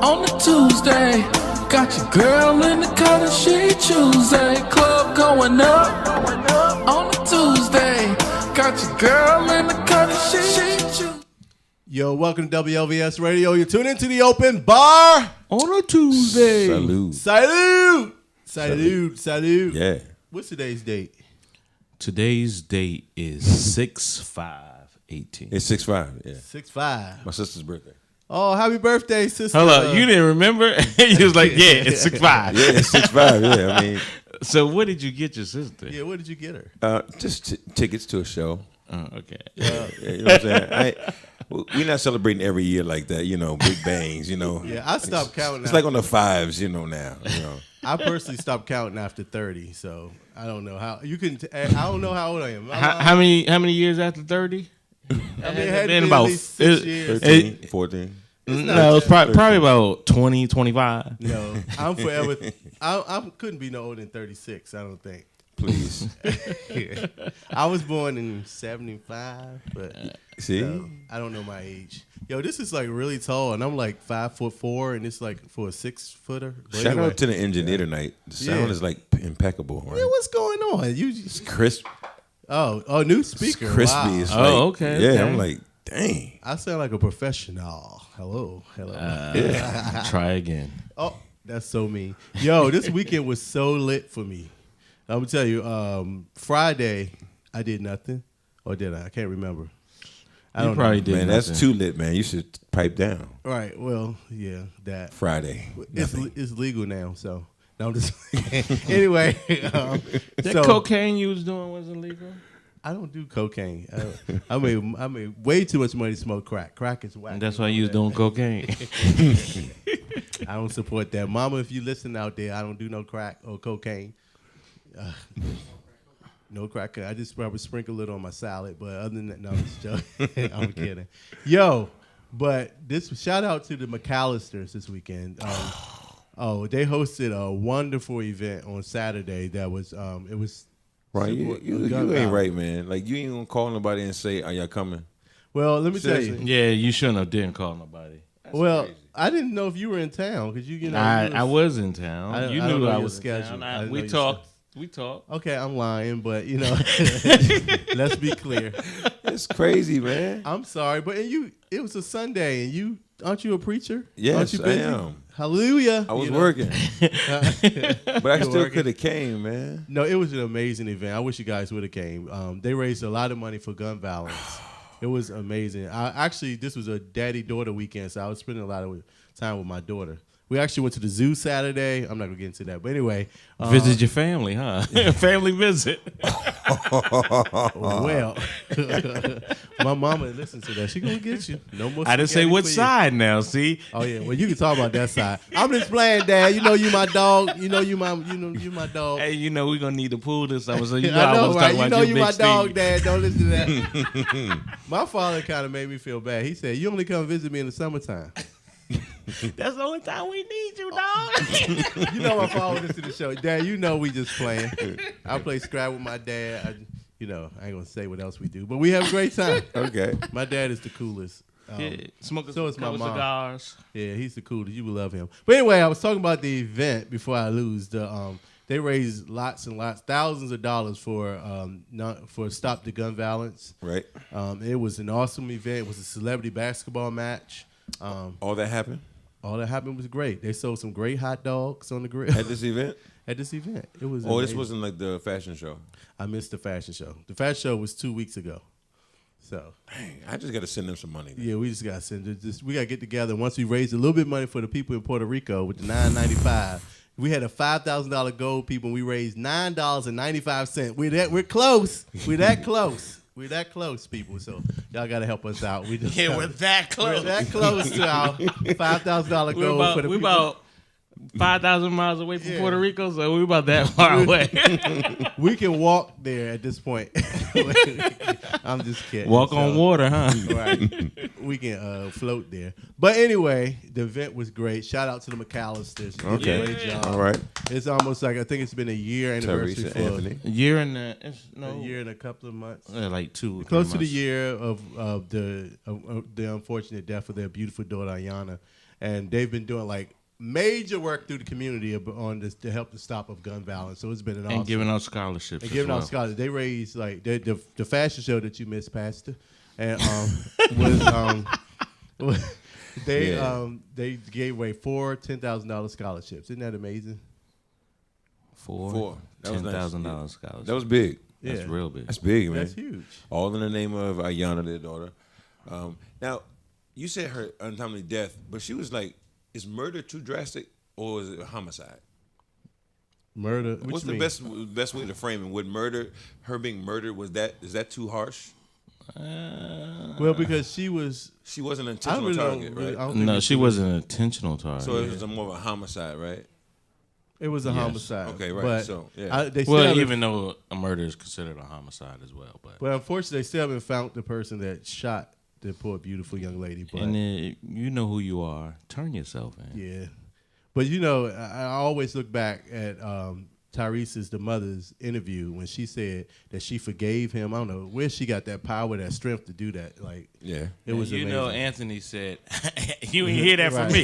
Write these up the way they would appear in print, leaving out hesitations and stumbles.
On a Tuesday, got your girl in the cut and she Tuesday. Club going up. On a Tuesday, got your girl in the cut and she Tuesday. Yo, welcome to WLVS Radio. You're tuned into the open bar On a Tuesday. Salute. Yeah. What's today's date? Today's date is 6/5/18. It's 6/5. Yeah. 6/5. My sister's birthday. Oh, happy birthday, sister. Hold on, you didn't remember? You was like, yeah, it's 6/5. Yeah, it's 6/5. Yeah, I mean, So what did you get your sister? Yeah, what did you get her? just tickets to a show. Oh, okay. Yeah, you know what I'm saying? We're not celebrating every year like that, you know, big bangs, you know. Yeah, I stopped counting. It's like on the fives, you know, now. You know. I personally stopped counting after 30, so I don't know how you can. I don't know how old I am. How many years after 30? I mean, it had been been about at least 6 years. 13, 14. No, it's probably about 20, 25. No, I'm forever. I couldn't be no older than 36. I don't think. Please. Yeah. I was born in 75, but See? I don't know my age. Yo, this is like really tall, and I'm like 5'4", and it's like for a 6-footer. But Shout anyway. out to the engineer tonight. The sound Yeah. is like impeccable, right? Yeah, what's going on? You It's crisp. oh, new speaker. It's crispy. Wow. It's Oh, like, okay, Yeah, okay. I'm like, dang. I sound like a professional. Hello. Try again. Oh, that's so mean. Yo, this weekend was so lit for me. I'm gonna tell you. Friday, I did nothing, or did I? I can't remember. I You don't probably know. did. Man, nothing. that's too lit, man. You should pipe down. Right. Well, yeah, that. Friday. Nothing. It's legal now, so. No, I'm just anyway. That so, cocaine you was doing was illegal? I don't do cocaine. I made way too much money to smoke crack. Crack is whack. And that's why you was doing cocaine. I don't support that. Mama, if you listen out there, I don't do no crack or cocaine. No crack. I just probably sprinkle it on my salad. But other than that, no, I'm just joking. I'm kidding. Yo, but this shout out to the McAllisters this weekend. They hosted a wonderful event on Saturday. That was it was Right, you ain't right, man. Like, you ain't gonna call nobody and say, "Are y'all coming?" Well, let me tell you. Seriously? Yeah, you shouldn't have didn't call nobody. Well, crazy. I didn't know if you were in town because you know. I was in town. You I don't knew know I your was in schedule. town. I didn't know We your talked. We talked. Okay, I'm lying, but you know, let's be clear. It's crazy, man. I'm sorry, but it was a Sunday, and aren't you a preacher? Yes, aren't you I busy? am. Hallelujah. I was You know? working, but I still working? could have came, man. No, it was an amazing event. I wish you guys would have came. They raised a lot of money for gun violence. It was amazing. This was a daddy-daughter weekend, so I was spending a lot of time with my daughter. We actually went to the zoo Saturday. I'm not going to get into that. But anyway. Visit your family, huh? Family visit. Well, my mama listens to that. She going to get you. No more I didn't say spaghetti what for you. side now, see? Oh, yeah. Well, you can talk about that side. I'm just playing, Dad. You know you my dog. You know you my dog. Hey, we're going to need to pull this summer, so you know I know, was right? talking You about know your you big my dog, Steve. Dad. Don't listen to that. My father kind of made me feel bad. He said, you only come visit me in the summertime. That's the only time we need you, dog. You know my father listens to the show. Dad, you know we just playing. I play Scrabble with my dad. I ain't going to say what else we do. But we have a great time. Okay. My dad is the coolest. Smoking so is my couple mom. cigars. Yeah, he's the coolest. You will love him. But anyway, I was talking about the event before I lose. They raised lots and lots, thousands of dollars for Stop the Gun Violence. Right. It was an awesome event. It was a celebrity basketball match. All that happened All that happened was great. They sold some great hot dogs on the grill at this event. It was. Oh, this amazing. wasn't like the fashion show. I missed the fashion show. The fashion show was 2 weeks ago. So Dang, I just got to send them some money. yeah, we just got to send it. We got to get together. Once we raise a little bit of money for the people in Puerto Rico with the $9.95. We had a $5,000 goal, people, and we raised $9.95. We're close. We're that close. We're that close, people. So y'all got to help us out. We're that close. We're that close to our $5,000 goal for the We're people. about 5,000 miles away from Puerto Rico, so we're about that far away. We can walk there at this point. I'm just kidding. Walk on water, huh? Right. We can float there. But anyway, the event was great. Shout out to the McAllisters. They did a great job. All right. It's almost like, I think it's been a year anniversary Teresa for Anthony. A year and a year and a couple of months. like 2 or 3 Close to the months. year of the unfortunate death of their beautiful daughter, Ayana. and they've been doing like major work through the community on this to help the stop of gun violence. So it's been an awesome. And giving out scholarships. And giving out scholarships. They raised like the fashion show that you missed, Pastor, and was they gave away 4 $10,000 scholarships. Isn't that amazing? Four. That was $10,000 nice. scholarship. That was big. That's real big. That's big, man. That's huge. All in the name of Ayanna, their daughter. Now, you said her untimely death, but she was like, is murder too drastic or is it a homicide? Murder. What's the best way to frame it? Would her being murdered, is that too harsh? Well, because she wasn't an intentional target, right? No, she wasn't an intentional target. So it was more of a homicide, right? It was a homicide. Okay, right. But so yeah. Even though a murder is considered a homicide as well, but unfortunately, they still haven't found the person that shot the poor, beautiful young lady. But and you know who you are. Turn yourself in. Yeah, but I always look back at Tyrese's, the mother's interview when she said that she forgave him. I don't know where she got that power, that strength to do that. Like, yeah, it was amazing. Anthony said, "You ain't hear that from me."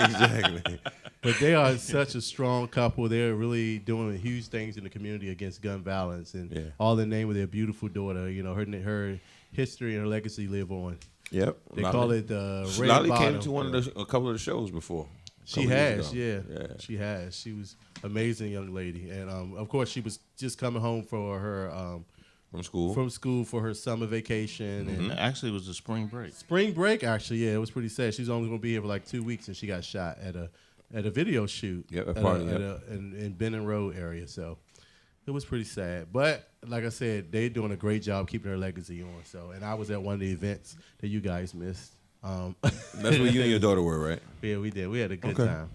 Exactly. But they are such a strong couple. They're really doing huge things in the community against gun violence, and all in the name of their beautiful daughter. You know, her history and her legacy live on. Yep. They call it the Red Lolly Bottom. came to a couple of the shows before. She has, yeah. She has. She was an amazing young lady, and of course, she was just coming home for her from school for her summer vacation, and actually, it was a spring break. Spring break, actually, yeah, it was pretty sad. She's only going to be here for like 2 weeks, and she got shot at a video shoot. Yep, a party. In Benton Road area. So it was pretty sad. But like I said, they're doing a great job keeping her legacy on. So, and I was at one of the events that you guys missed. That's where you and your daughter were, right? Yeah, we did. We had a good time.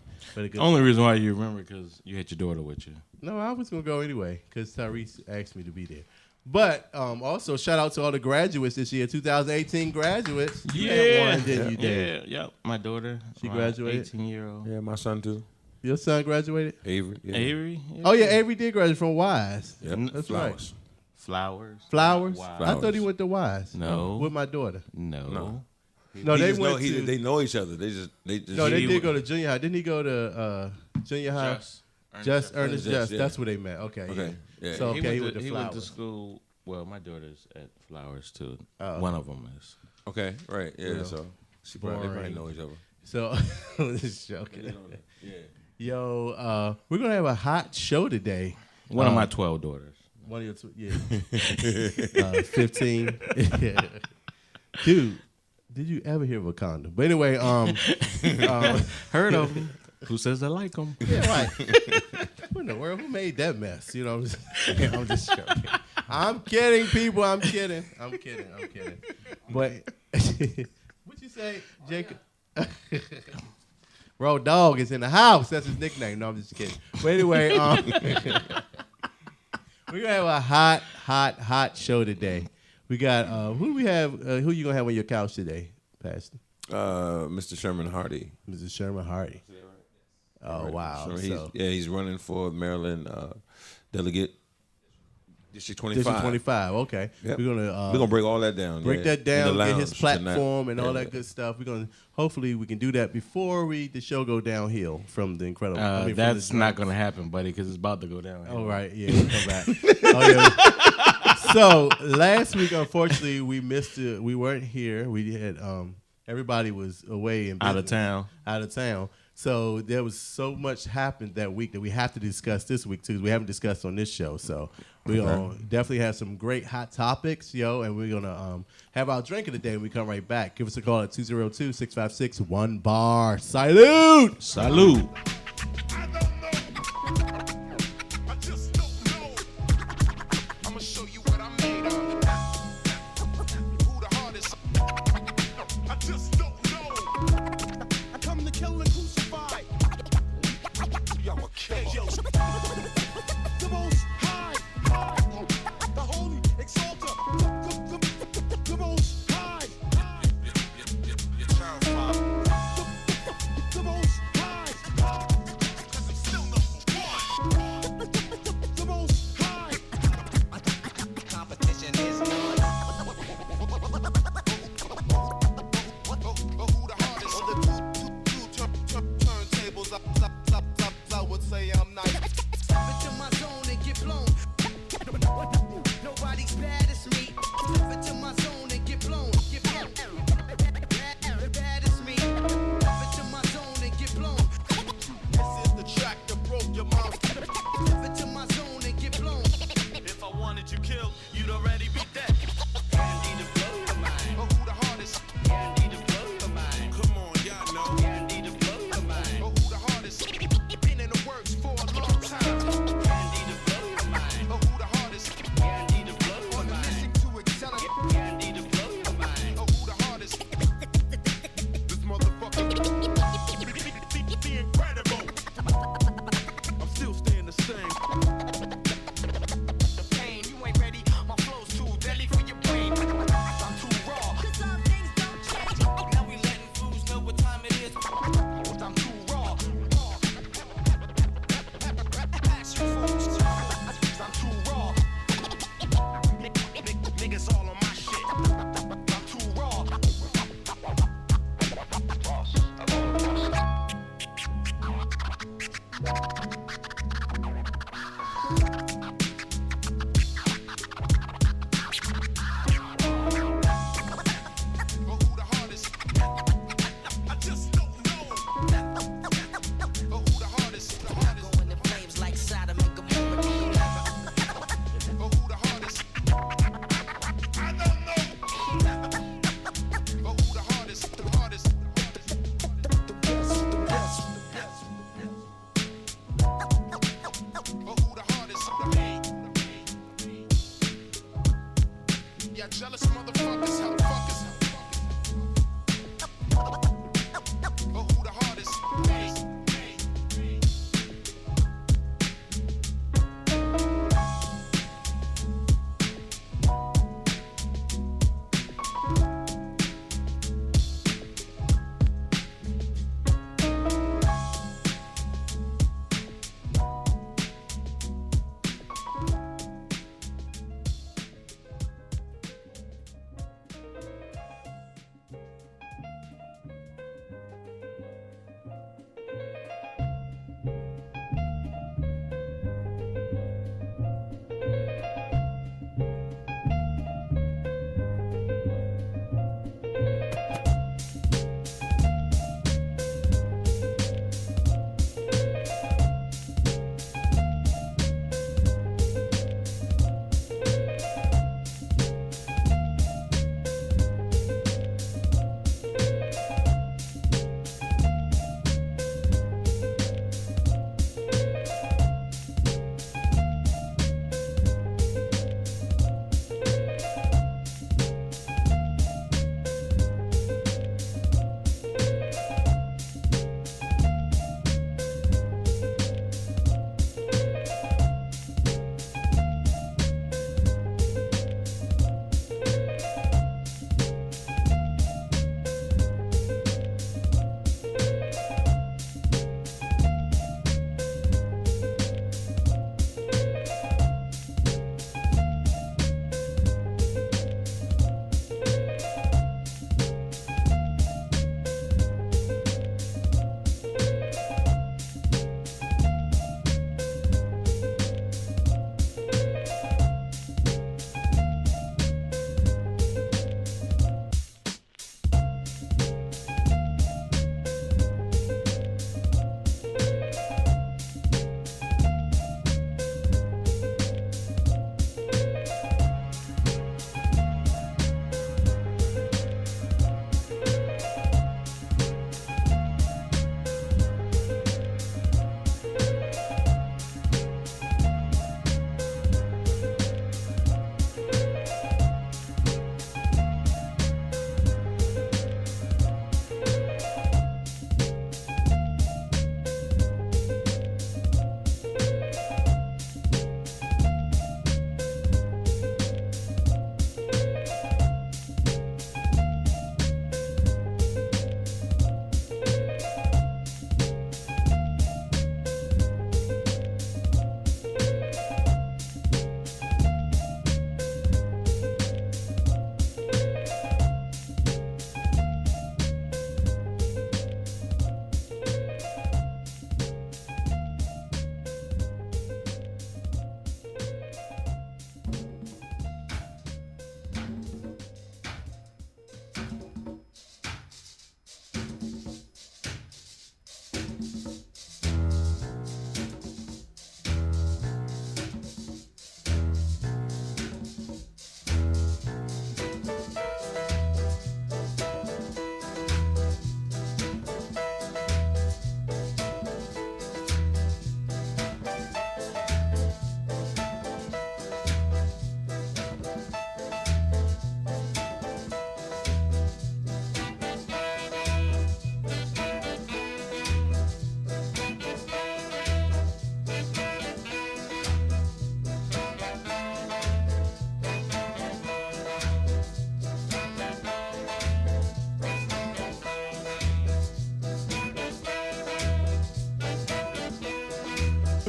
Only reason why you remember because you had your daughter with you. No, I was going to go anyway because Tyrese asked me to be there. But also, shout out to all the graduates this year, 2018 graduates. You had one, didn't you, Dave? Yeah. My daughter. She graduated? 18-year-old. Yeah, my son too. Your son graduated? Avery. Yeah. Avery? Yeah. Oh, yeah, Avery did graduate from Wise. Yep. That's Flowers. Flowers? Wow. I thought he went to Wise. No. With my daughter. No. No, they went they know each other. They did go to junior high. Didn't he go to junior high? Ernest Just. Yeah. That's where they met. Okay. Yeah. So, he went to Flowers. He went to school. Well, my daughter's at Flowers, too. One of them is. Okay, right. Yeah, so they probably know each other. So, I'm just joking. Yo, we're going to have a hot show today. One of my 12 daughters. One of your 15. Dude, did you ever hear of a condom? But anyway, heard of them. Who says they like them? Yeah, right. What in the world? Who made that mess? You know, I'm just joking. I'm kidding, people. I'm kidding. But what you say, Jacob? Road Dog is in the house. That's his nickname. No, I'm just kidding. But anyway, we're gonna have a hot show today. We got who do we have? Who you gonna have on your couch today, Pastor? Mr. Sherman Hardy. Mr. Sherman Hardy. Oh wow! He's running for Maryland delegate. District 25. District 25. Okay. Yep. We're gonna break all that down. Break that down. Get his platform tonight. And all that good stuff. We're gonna hopefully we can do that before the show go downhill from the incredible. That's not gonna happen, buddy, because it's about to go downhill. Oh right, yeah, we'll come back. Oh yeah. So last week, unfortunately, we missed it. We weren't here. We had everybody was away in out of town. So there was so much happened that week that we have to discuss this week too. We haven't discussed on this show, so we're gonna definitely have some great hot topics, and we're gonna have our drink of the day when we come right back. Give us a call at 202-656-1BAR. Salute! Salute!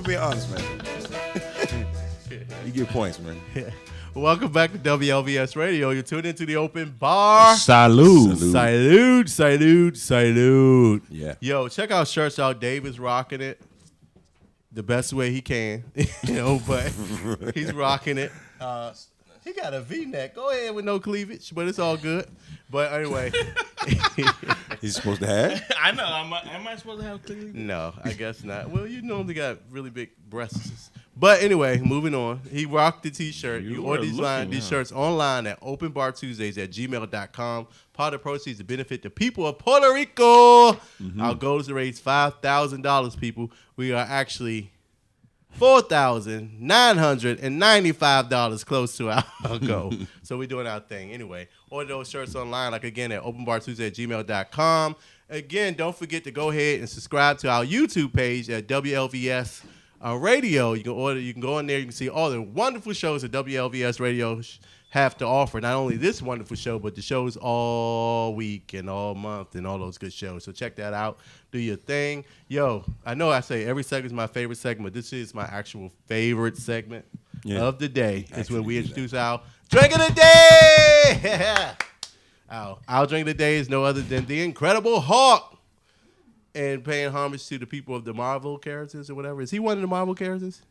being honest, man. You get points, man. Welcome back to WLVS Radio. You're tuned into the open bar. Salute. Salute. Yeah. Yo, check out shirts out. Dave is rocking it the best way he can, but he's rocking it. He got a V-neck. Go ahead with no cleavage, but it's all good. But anyway. He's supposed to have? I know. Am I supposed to have cleavage? No, I guess not. Well, you normally got really big breasts. But anyway, moving on. He rocked the T-shirt. You order these shirts online at openbartuesdays@gmail.com. Part of the proceeds to benefit the people of Puerto Rico. Our goal is to raise $5,000, people. We are actually $4,995 close to our goal. So we're doing our thing. Anyway, order those shirts online, like again, at openbartuesday@gmail.com. Again, don't forget to go ahead and subscribe to our YouTube page at WLVS Radio. You can go in there, you can see all the wonderful shows that WLVS Radio have to offer. Not only this wonderful show, but the shows all week and all month and all those good shows. So check that out. Do your thing. Yo, I know I say every segment is my favorite segment. This is my actual favorite segment of the day. It's when we introduce our drink of the day. Our drink of the day is no other than the Incredible Hulk. And paying homage to the people of the Marvel characters or whatever. Is he one of the Marvel characters?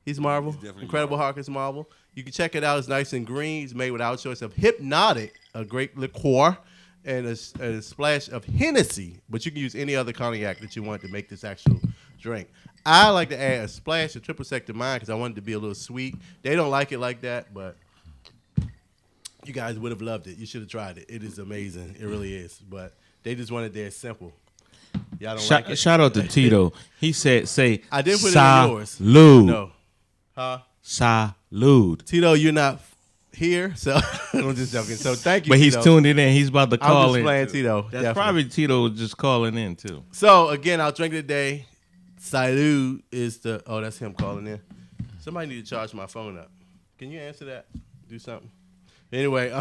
He's Marvel. He's Incredible Hulk is Marvel. You can check it out. It's nice and green. It's made with our choice of Hypnotic, a great liqueur, and a splash of Hennessy. But you can use any other cognac that you want to make this actual drink. I like to add a splash of triple sec to mine because I wanted it to be a little sweet. They don't like it like that, but you guys would have loved it. You should have tried it. It is amazing. It really is. But they just wanted theirs simple. Y'all don't like it? Shout out to Tito. He said, "Say I did put it in yours. Salute. No, huh? Salute." Tito, you're not here, so I'm just joking. So thank you. But he's Tito. tuned in. He's about to call I'm just in. playing Tito. That's definitely. probably Tito just calling in too. So again, our drink of the day, Salud is the. Oh, that's him calling in. Somebody need to charge my phone up. Can you answer that? Do something. Anyway,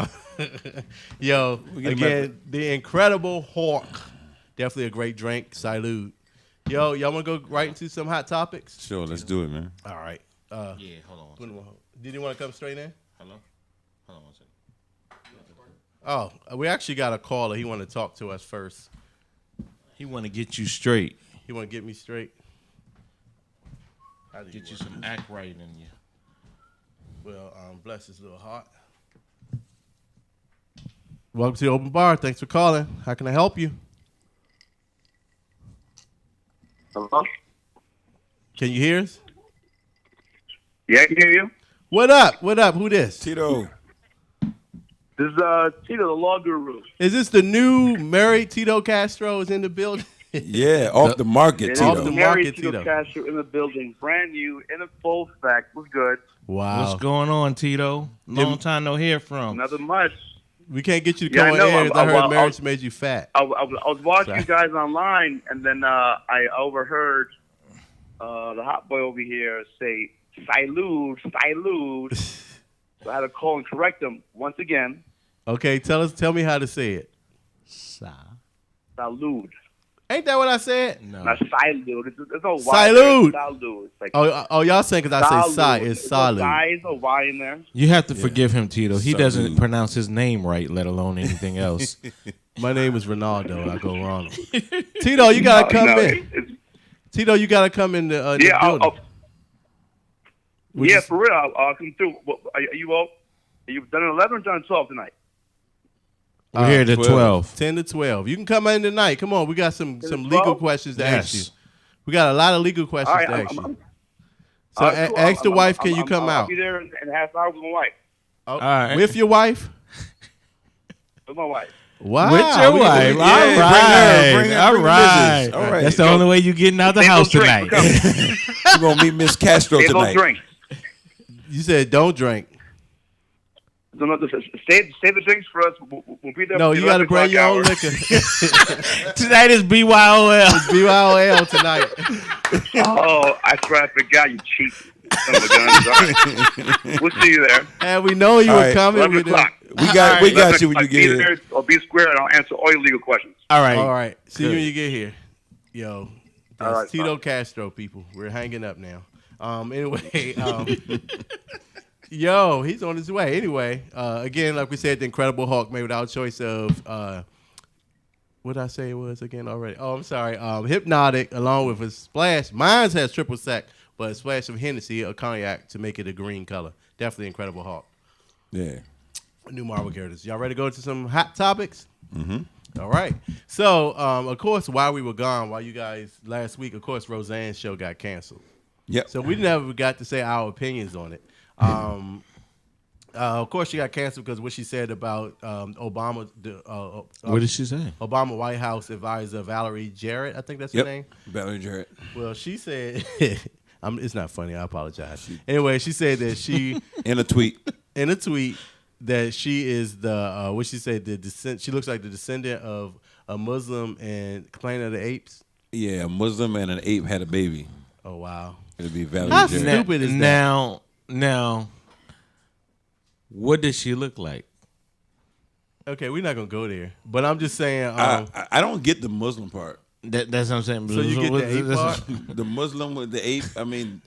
yo, again, the Incredible Hulk. Definitely a great drink. Salud. Yo, y'all want to go right into some hot topics? Sure, let's do it, man. All right. Yeah, hold on. Did you want to come straight in? Hello? Hold on one second. Oh, we actually got a caller. He wanted to talk to us first. He want to get you straight. He want to get me straight? Get you some act right in you. Well, bless his little heart. Welcome to the open bar. Thanks for calling. How can I help you? Hello? Can you hear us? Yeah, I can hear you. What up? What up? Who this? Tito. This is Tito, the Law Guru. Is this the new Mary Tito Castro is in the building? Yeah, off the market, It Tito. Off the is Mary market, Tito Tito. Castro in the building, brand new, in a full effect. Was good. Wow. What's going on, Tito? Long time no hear from. Nothing much. We can't get you to Yeah, come I on know. air because I I- heard I- marriage made you fat. I was watching you guys online, and then I overheard the hot boy over here say, "Salud, salud." So I had to call and correct him once again. Okay, tell me how to say it. Salud. Ain't that what I said? No. Not salud. It's a Y. Salud. Salud. It's like Oh, y'all saying because I say "sa" it's There's solid. a Y in there. You have to forgive him, Tito. He doesn't Salute. pronounce his name right, let alone anything else. My name is Ronaldo. I go Ronald. Tito, you gotta come No, in. Tito, you gotta come in the Yeah, building. Yeah, for real. I'll come through. Are you all? Are you done at 11 or done at 12 tonight? We're here to 12. 10 to 12. You can come in tonight. Come on, we got some 10 to legal 12? questions to ask you. Yes. We got a lot of legal questions All right, to ask you. I'm- So all right, cool. ask the wife, can you I'm- come I'll out? be there in a half hour with my wife. Oh, right. With your wife? With my wife. Wow. With your we- wife. we- All yeah, right. bring her All business. right. All right. That's the only way you getting out the Ain't no house drink. tonight. We're coming. We're going to meet Miss Castro Ain't no tonight. drink. You said don't drink. So no, save the drinks for us. We'll be there. No, for you the got to 11 bring your own o'clock liquor. Tonight is BYOL. BYOL tonight. hour. Oh, I swear I forgot, you cheap son of a gun. All right. We'll see you there. And we know you All were right. coming. 11 with o'clock. We got 11 you when you o'clock. get Be here. there or be square, and I'll answer all your legal questions. All right. All right. See you when you get here. Yo, All right, Tito bye. Castro, people. We're hanging up now. Anyway, yo, he's on his way. Anyway, again, like we said, the Incredible Hulk made without choice of what did I say it was again already? Oh, I'm sorry. Hypnotic, along with a splash. Mine has triple sec, but a splash of Hennessy or cognac to make it a green color. Definitely Incredible Hulk. Yeah. New Marvel characters. Y'all ready to go to some hot topics? Mm-hmm. All right. So, of course, while we were gone, while you guys last week, of course, Roseanne's show got canceled. Yep. So we never got to say our opinions on it. Of course, she got canceled because what she said about Obama. What did she say? Obama White House advisor Valerie Jarrett, I think that's her name. Valerie Jarrett. Well, she said, it's not funny. I apologize. Anyway, she said that she In a tweet. That she is the what she said the descent. She looks like the descendant of a Muslim and Planet of the Apes. Yeah, a Muslim and an ape had a baby. Oh wow! It'd be Valerie How Jarrett. stupid is that? Now, what does she look like? Okay, we're not gonna go there. But I'm just saying. I don't get the Muslim part. That's what I'm saying. So you get the ape part? The Muslim with the ape. I mean,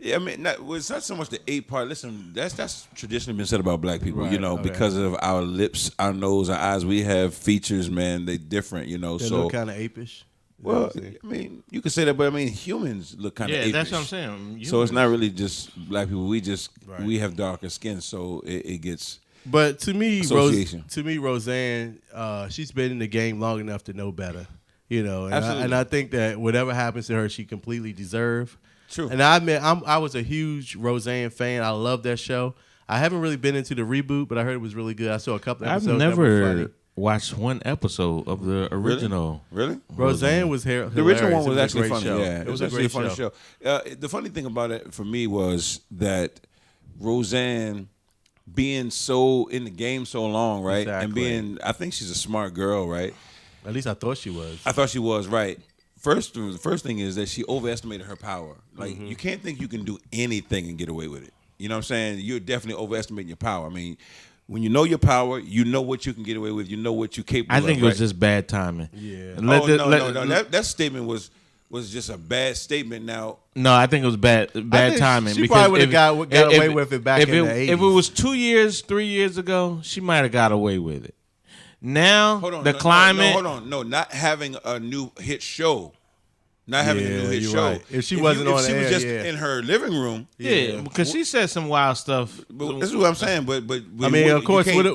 it's not so much the ape part. Listen, that's traditionally been said about black people. Right, because of our lips, our nose, our eyes. We have features, man. They different. They so look kind of apish. well, I mean, you could say that, but I mean, humans look kind of Yeah, apish. that's what I'm saying. So it's not really just black people. We have darker skin, so it gets. But to me, Association. Roseanne, she's been in the game long enough to know better. Absolutely. And I think that whatever happens to her, she completely deserve. True. And I admit, I was a huge Roseanne fan. I love that show. I haven't really been into the reboot, but I heard it was really good. I saw a couple I've episodes. that were funny. never watched one episode of the original. Really? Roseanne was here. The original one It was a actually great funny. show. Yeah, It was a actually great funny show. The funny thing about it for me was that Roseanne being so in the game so long, right? Exactly. And I think she's a smart girl, right? At least I thought she was. I thought she was, right. The first thing is that she overestimated her power. Like, Mm-hmm. you can't think you can do anything and get away with it. You know what I'm saying? You're definitely overestimating your power. I mean, when you know your power, you know what you can get away with. You know what you're capable I of. think it was just bad timing. Yeah. No. That statement was just a bad statement. Now, No, I think it was bad think timing. she because probably would've if- got if- away with it back if in the If it 80s. was 2 years, 3 years ago, she might have got away with it. Now, hold on. the climate. Hold on. No, not having a new hit show. Not having a new Yeah, hit you're show. right. If she wasn't on if she the was air, just yeah. in her living room. Yeah, because she said some wild stuff. But this is what I'm saying. But I mean, of course, remember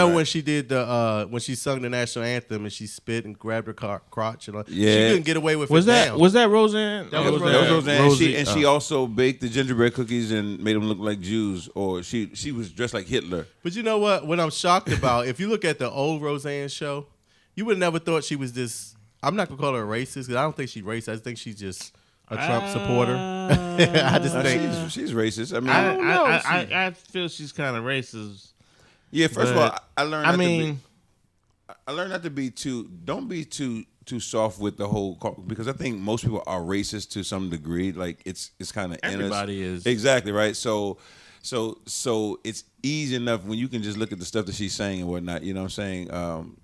when when she did when she sung the national anthem and she spit and grabbed her crotch and all. Yeah. She couldn't get away with Was it. that now. was that Roseanne? That was That was Roseanne. Rosie- She also baked the gingerbread cookies and made them look like Jews, or she was dressed like Hitler. But you know what? What I'm shocked about, if you look at the old Roseanne show, you would have never thought she was this. I'm not gonna call her a racist because I don't think she's racist. I just think she's just a Trump supporter. I just think. She's racist. I mean, I feel she's kind of racist. yeah. First of but, all, I learned. I learned not to be too. Don't be too soft with the whole because I think most people are racist to some degree. Like it's kind of Everybody is. exactly right. So it's easy enough when you can just look at the stuff that she's saying and whatnot. You know what I'm saying?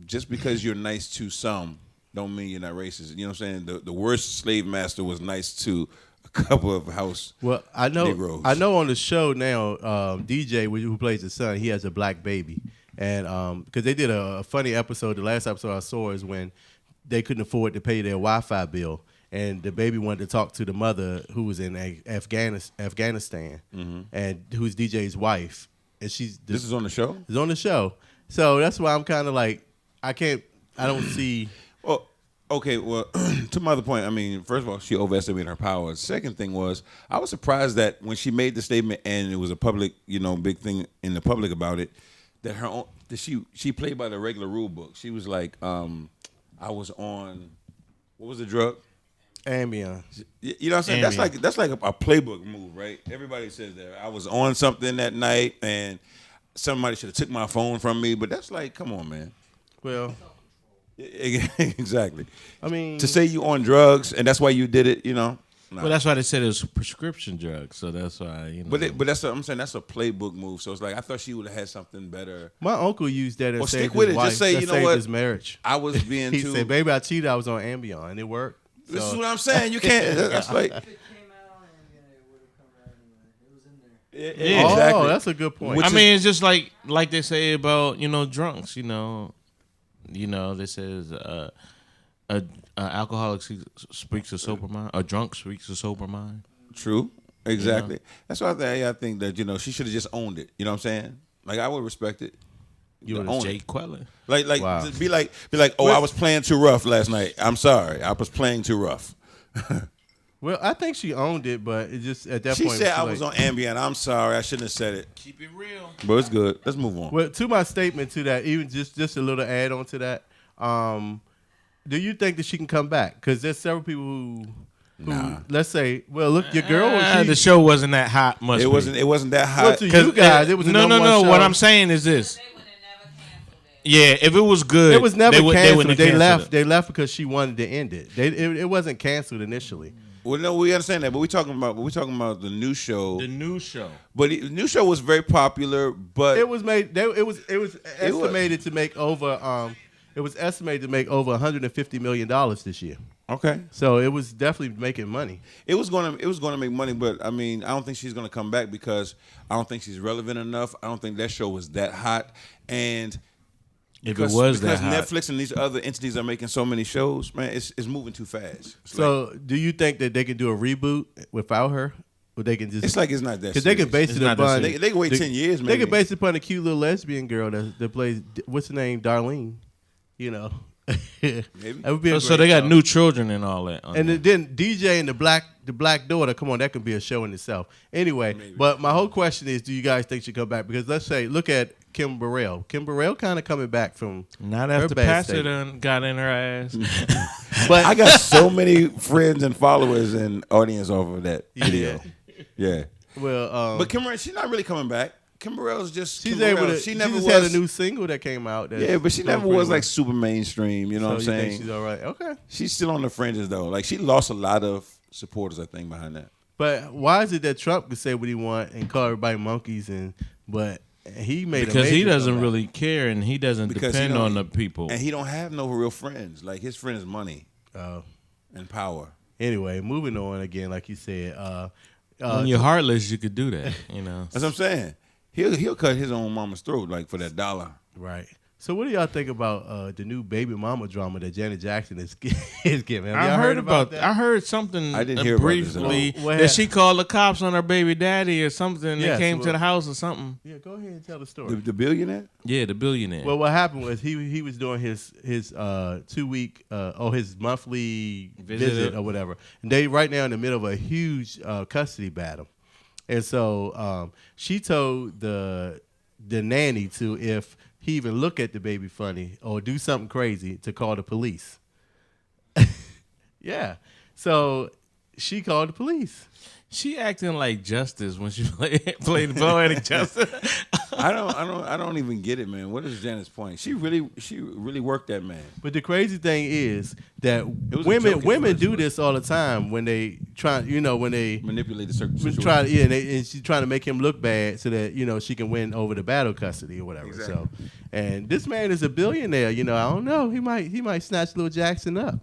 Just because you're nice to some, don't mean you're not racist. You know what I'm saying? The worst slave master was nice to a couple of house. Well, I know. Negroes. I know on the show now, DJ who plays the son, he has a black baby, and because they did a funny episode. The last episode I saw is when they couldn't afford to pay their Wi-Fi bill, and the baby wanted to talk to the mother who was in Afghanistan, and who's DJ's wife, and she's This is on the show. is on the show. So that's why I'm kind of like I don't see. Well, okay. Well, to my other point, I mean, first of all, she overestimated her power. Second thing was, I was surprised that when she made the statement and it was a public, big thing in the public about it, that she played by the regular rule book. She was like, I was on, what was the drug? Ambien. You know what I'm saying? Ambien. That's like a playbook move, right? Everybody says that. I was on something that night and somebody should have took my phone from me, but that's like, come on, man. Well, Exactly. I mean, To say you on drugs and that's why you did it, Nah. Well, that's why they said it was prescription drugs. So that's why But that's what I'm saying. That's a playbook move. So it's like I thought she would have had something better. my uncle used that and Well, saved stick with his it. wife. Just say, that you know saved what? his marriage. I was being He too. said, "Baby, I cheated. I was on Ambien, and it worked." This is what I'm saying. You can't. That's like. If it came out, and it would have come out anyway. It was in there. Yeah. Exactly. Oh, that's a good point. Which I is- mean, it's just like they say about drunks. They says a alcoholic speaks a sober mind. A drunk speaks a sober mind. True. Exactly. That's why I think that she should have just owned it. You know what I'm saying? Like I would respect it. You would own Jay it. Queller. Like Wow. to be like, oh, I was playing too rough last night. I'm sorry, I was playing too rough. Well, I think she owned it, but it just at that She point. said it I was was on Ambien. I'm sorry, I shouldn't have said it. Keep it real. But it's good. Let's move on. Well, to my statement to that, even just a little add on to that. Do you think that she can come back? Because there's several people who let's say, well, look, your girl. The show wasn't that hot. It wasn't. It wasn't that Well, hot. to you guys, it was a no. number one show. What I'm saying is this. They would have never canceled it. Yeah, if it was good, It was never they canceled. wouldn't They have left. canceled it. They left because she wanted to end it. It wasn't canceled initially. Well, no, we understand that, but we're talking about the new show. The new show. But the new show was very popular. But It was made. It was estimated to make over. It was estimated to make over $150 million this year. okay. So it was definitely making money. It was gonna make money, but I mean, I don't think she's gonna come back because I don't think she's relevant enough. I don't think that show was that hot, and If it was that because hot. Netflix and these other entities are making so many shows, man, it's moving too fast. So do you think that they can do a reboot without her, or they can just? it's like it's not that. because they can base It's it not that upon. They can wait 10 years. They Maybe can base it upon a cute little lesbian girl that plays. What's her name? Darlene. Maybe. That would be a So great they got show. new children and all that. on And there. then DJ and the black daughter. Come on, that could be a show in itself. Anyway, but my whole question is, do you guys think she come back? Because let's say, look at Kim Burrell. Kim Burrell kind of coming back from. Not her after bad Pastor state. done got in her ass. But I got so many friends and followers and audience off of that video. Yeah. well, But Kim Burrell, she's not really coming back. Kim Burrell's just she's Kim able Burrell. to. She She never just was. had a new single that came out. That's Yeah, but she doing never pretty was well. like super mainstream. You know what I'm So you think saying? she's all right? Okay. She's still on the fringes though. Like she lost a lot of supporters, I think, behind that. But why is it that Trump could say what he want and call everybody monkeys but he made Because a he major doesn't comeback. really care and he doesn't Because he depend don't- on the people. And he don't have no real friends. Like his friend is money Oh. and power. Anyway, moving on again, like you said. When you're heartless, you could do that. You know. That's what I'm saying. He'll cut his own mama's throat like for that dollar. Right. So what do y'all think about the new baby mama drama that Janet Jackson is giving? Have I y'all heard about that? that. I heard something I didn't hear about this at all. briefly What that happened? she called the cops on her baby daddy or something. Yes, They came to well- the house or something. Yeah, go ahead and tell the story. The billionaire? Yeah, the billionaire. Well, what happened was he was doing his 2-week his monthly visit or whatever, and they right now in the middle of a huge custody battle, and so she told the nanny to, if he even look at the baby funny or do something crazy, to call the police. Yeah, so she called the police. She acting like Justice when she played the poetic Justice. I don't even get it, man. What is Janet's point? She really worked that man. But the crazy thing is that was a joke at women first, do but- this all the time when they try, when they Manipulate the situation. try, and she's trying to make him look bad so that she can win over the battle custody or whatever. Exactly. So, and this man is a billionaire. I don't know. He might snatch Lil Jackson up.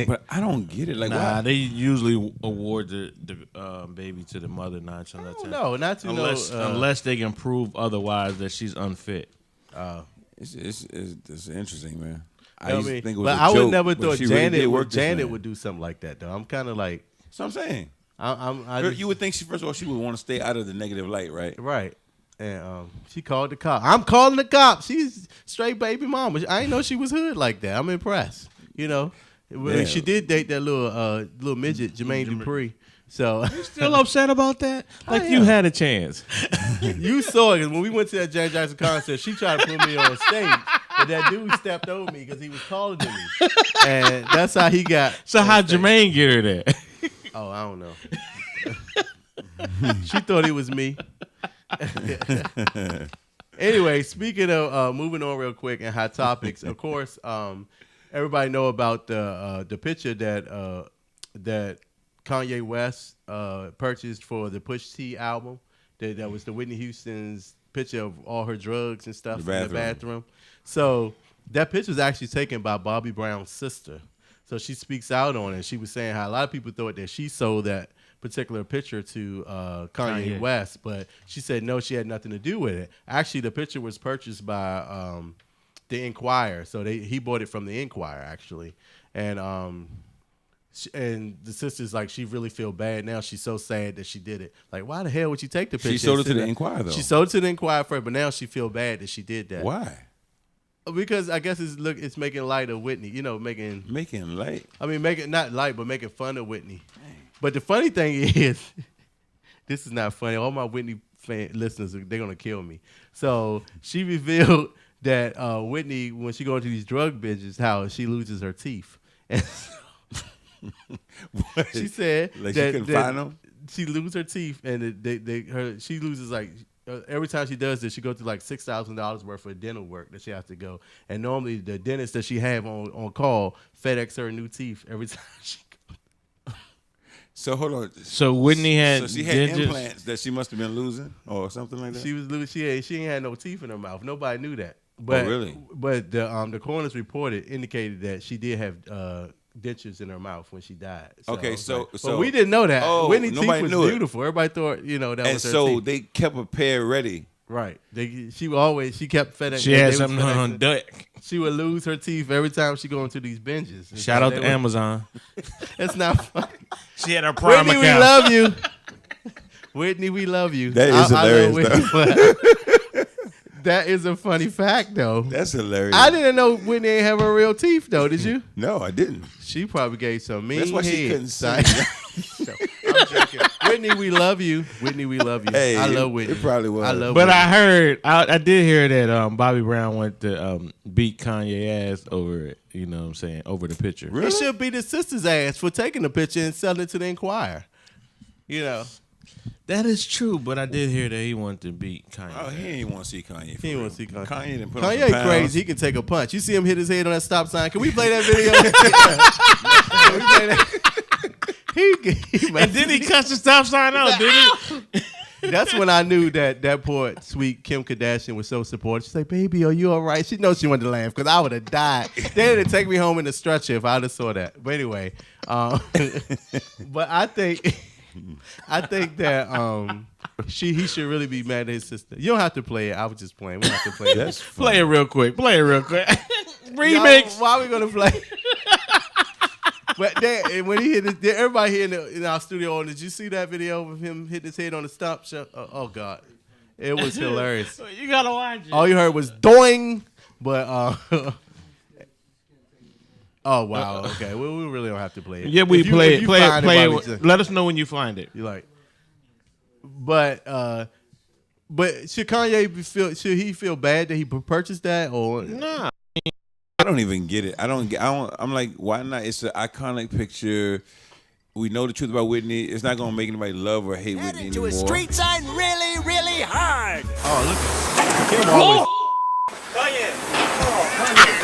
But I don't get it. Like, Nah, why? they usually award the baby to the mother 9 times out of 10. No, not to Unless they can prove otherwise that she's unfit. It's interesting, man. I used to mean, think it was but a I would joke, never but thought she really did work this Janet man. would do something like that though. I'm kind of like So I'm saying, I just, you would think first of all she would want to stay out of the negative light, right? right. And she called the cop. I'm calling the cop. She's straight baby mama. I didn't know she was hood like that. I'm impressed. Yeah. She did date that little midget, Jermaine Dupri. So Still upset about that? Like yeah. you had a chance. you saw it when we went to that Janet Jackson concert. She tried to put me on stage, but that dude stepped over me because he was taller than me, and that's how he got. So on how stage. Jermaine get her there? Oh, I don't know. She thought it was me. Anyway, speaking of moving on real quick and hot topics, of course, everybody know about the picture that Kanye West purchased for the Push T album. That was the Whitney Houston's picture of all her drugs and stuff in the bathroom. So that picture was actually taken by Bobby Brown's sister. So she speaks out on it. She was saying how a lot of people thought that she sold that particular picture to Kanye West, but she said no, she had nothing to do with it. Actually, the picture was purchased by the Inquirer, so he bought it from the Inquirer actually, and the sister's like, she really feel bad now. She's so sad that she did it. Like, why the hell would you take the picture? She sold it to the Inquirer, though. She sold it to the Inquirer first, but now she feel bad that she did that. Why? Because I guess it's making light of Whitney. You know, making light. I mean, making not light, but making fun of Whitney. But the funny thing is, this is not funny. All my Whitney listeners, they're gonna kill me. So she revealed that Whitney, when she go into these drug binges, how she loses her teeth. And she said like she couldn't find them. She loses her teeth, and she loses like every time she does this, she goes through like $6,000 worth of dental work that she has to go. And normally the dentist that she have on call FedEx her new teeth every time she goes. So hold on. So Whitney had she had implants that she must have been losing or something like that. She was losing. She ain't had no teeth in her mouth. Nobody knew that. But, really? But the coroner's report indicated that she did have dentures in her mouth when she died. So, okay, so but we didn't know that. Oh, Whitney's teeth was knew beautiful. Everybody thought that and was her so teeth. they kept a pair ready. Right. She kept FedEx. She had something on deck. She would lose her teeth every time she go into these binges. Shout out to Amazon. It's not funny. She had her Prime Whitney, account. we love you. Whitney, we love you. That is hilarious. That is a funny fact, though. That's hilarious. I didn't know Whitney ain't have her real teeth, though. Did you? No, I didn't. She probably gave some mean That's why she couldn't head. see. I'm joking. Whitney, we love you. Whitney, we love you. Hey, I love Whitney. it probably was. I love But Whitney. I did hear that Bobby Brown went to beat Kanye ass over it. You know what I'm saying? Over the picture. Really? He should beat his sister's ass for taking the picture and selling it to the Inquirer. You know. That is true, but I did hear that he wanted to beat Kanye. Oh, he ain't want to see Kanye. He didn't want to see Kanye. Kanye didn't put on some Kanye pounds. crazy. He can take a punch. You see him hit his head on that stop sign. Can we play that video? Can we play that? And then he cussed the stop sign out, didn't he? That's when I knew that poor sweet Kim Kardashian was so supportive. She's like, "Baby, are you all right?" She knows she wanted to laugh because I would have died. They didn't take me home in the stretcher if I'd have saw that. But anyway, but I think that he should really be mad at his sister. You don't have to play it. I was just playing. We don't have to play it. Play it real quick. Remix. Why are we gonna play? But when he hit it, everybody here in our studio, did you see that video of him hitting his head on the stop show? Oh God, it was hilarious. You gotta watch it. All you heard was doing, but oh wow, okay, we really don't have to play it. Yeah, we If you- play if it. you Play find it. Play while we it. just- Let us know when you find it. You like, but should Kanye should he feel bad that he purchased that or Nah. I don't even get it. I don't. I'm like, why not? It's an iconic picture. We know the truth about Whitney. It's not gonna make anybody love or hate Whitney Into anymore. a street sign really, really hard.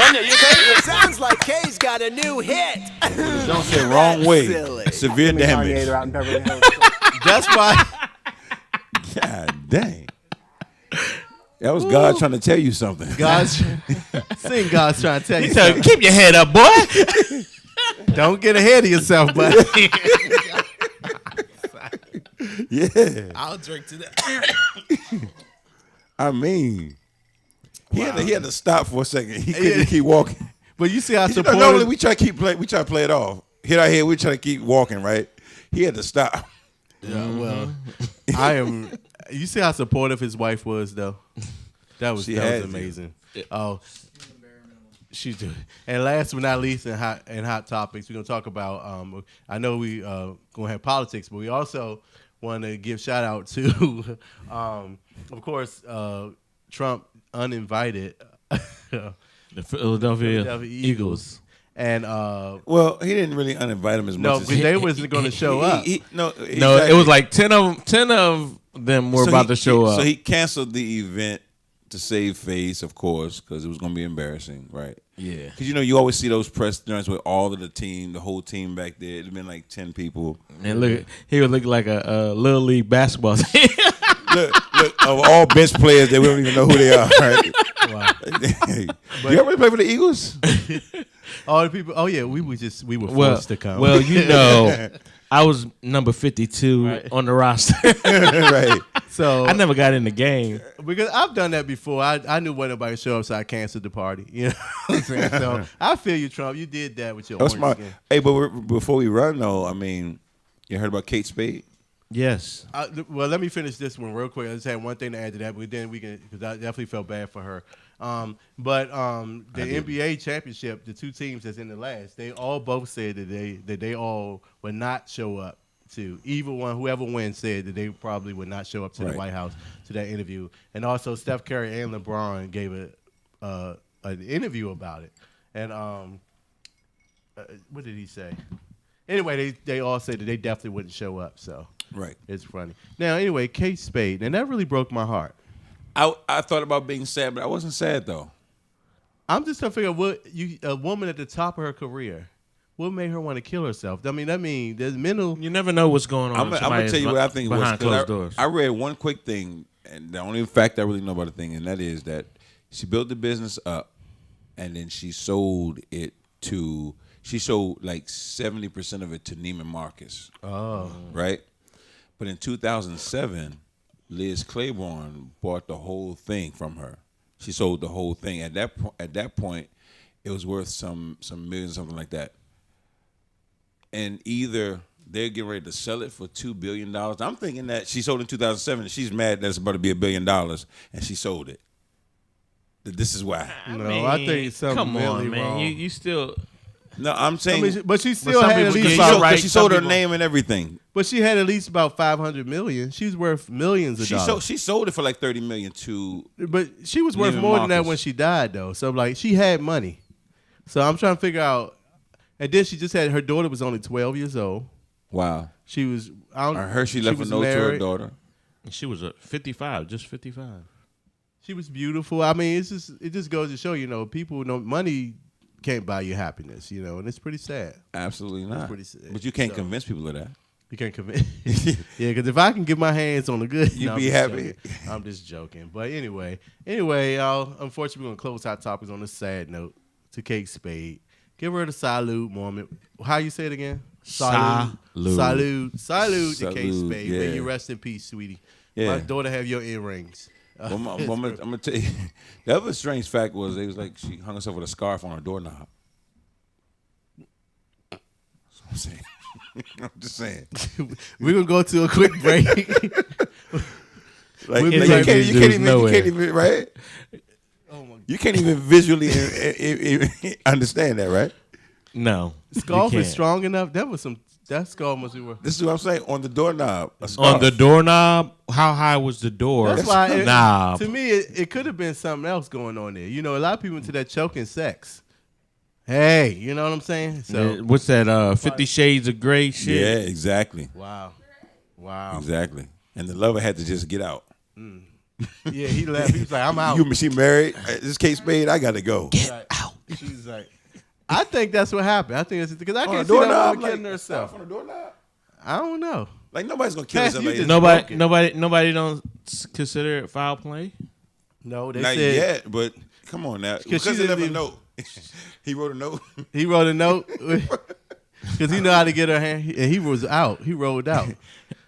It sounds like Kay's got a new hit. Don't say wrong way. Silly. Severe damage. Kanye, they're out in Beverly Hills. that's why? God dang. That was God trying to tell you something. God's God's trying to tell you He said, something. keep your head up, boy. Don't get ahead of yourself, buddy. Yeah. I'll drink to that. I mean, he had to stop for a second. He couldn't keep walking. But you see how You know, supportive. normally we try to play it off. Hit our head, we try to keep walking, right? He had to stop. Yeah, well, I am. You see how supportive his wife was, though. That was had to. amazing. Oh, she did. And last but not least, in hot topics, we're gonna talk about. I know we gonna have politics, but we also want to give shout out to, of course, Trump uninvited. The Philadelphia Eagles. And Well, he didn't really uninvite him as no, much as because they wasn't going to show up. No, No, it was like 10 of them were about to show up. So he canceled the event to save face, of course, because it was going to be embarrassing, right? Yeah. Because, you always see those press joints with all of the whole team back there. It'd been like 10 people. And look, he would look like a little league basketball team. Look, of all bench players, they don't even know who they are, right? Wow. You ever play for the Eagles? All the people. Oh yeah, we were Well, forced to come. well, you know, I was number 52 Right. on the roster. Right. so I never got in the game. because I've done that before. I knew when nobody show up, so I canceled the party. You know what I'm saying? So I feel you, Trump. You did that with your That's orange smart. skin. Hey, but before we run though, I mean, you heard about Kate Spade? Yes. Well, let me finish this one real quick. I just had one thing to add to that, but then we can, because I definitely felt bad for her. But the NBA championship, the two teams that's in the last, they all both said that they all would not show up to. Either one, whoever wins, said that they probably would not show up to the White House to that interview. And also, Steph Curry and LeBron gave an interview about it. And what did he say? Anyway, they all said that they definitely wouldn't show up. So. Right. It's funny. Now, anyway, Kate Spade, and that really broke my heart. I thought about being sad, but I wasn't sad though. I'm just trying to figure out a woman at the top of her career, what made her want to kill herself? I mean, there's mental. You never know what's going on. I'm gonna tell you what I think was behind 'cause closed doors. I read one quick thing, and the only fact I really know about the thing, and that is that she built the business up, and then she sold it to. She sold like 70% of it to Neiman Marcus. Oh, right. But in 2007, Liz Claiborne bought the whole thing from her. She sold the whole thing. At that point, it was worth some millions, something like that. And either they're getting ready to sell it for $2 billion. I'm thinking that she sold in 2007, and she's mad that it's about to be $1 billion, and she sold it. This is why. no, I think something come really on, man. wrong. You still. No, I'm I saying, mean, but she still some had at people least get about, you right. she sold some her people- name and everything. but she had at least about $500 million. She's worth millions of dollars. She sold it for like $30 million to. But she was worth Neiman more than that Marcus. when she died, though. So like, she had money. So I'm trying to figure out. And then she just had her daughter was only 12 years old. Wow. She was. I heard she left a was note to her married. daughter. She was 55, just 55. She was beautiful. I mean, it just goes to show, people know money can't buy you happiness, and it's pretty sad. Absolutely not. pretty sad. But you can't So- convince people of that. You can't commit. Yeah, because if I can get my hands on the good, You'd I'm be just happy. joking. I'm just joking. But anyway, y'all, unfortunately, we're going to close Hot Topics on a sad note to Kate Spade. Give her the salute moment. How you say it again? Salute to Kate Salute, Spade. May yeah. you rest in peace, sweetie. Yeah. My daughter have your earrings. Well, I'm gonna tell you. The other strange fact was it was like she hung herself with a scarf on her doorknob. That's what I'm saying. I'm just saying. We're going to go to a quick break. Like, We'll be you right can't back. even, right? You can't even visually understand that, right? No. Scarf you is can't. strong enough. That scarf must be worth. This is what I'm saying. On the doorknob, a scarf. On the doorknob, how high was the door? That's why, knob. to me, it could have been something else going on there. A lot of people into that choking sex. Hey, you know what I'm saying? So, What's that? 50 Shades of Grey shit. Yeah, exactly, wow. exactly. And the lover had to just get out. Yeah, he left. He was like, I'm out. She married. This Kate Spade. I got to go. Out. She's like, I think that's what happened. I think it's because I On can't the see that doorknob, woman like, killing herself. on the doorknob. I don't know. Like nobody's gonna kill Pat, herself you like just- that. Nobody don't consider it foul play. No, they Not said yet, but come on now. Because she he didn't left a even- note. He wrote a note. he wrote a note because he know how to get her hand, and he was out. He rolled out.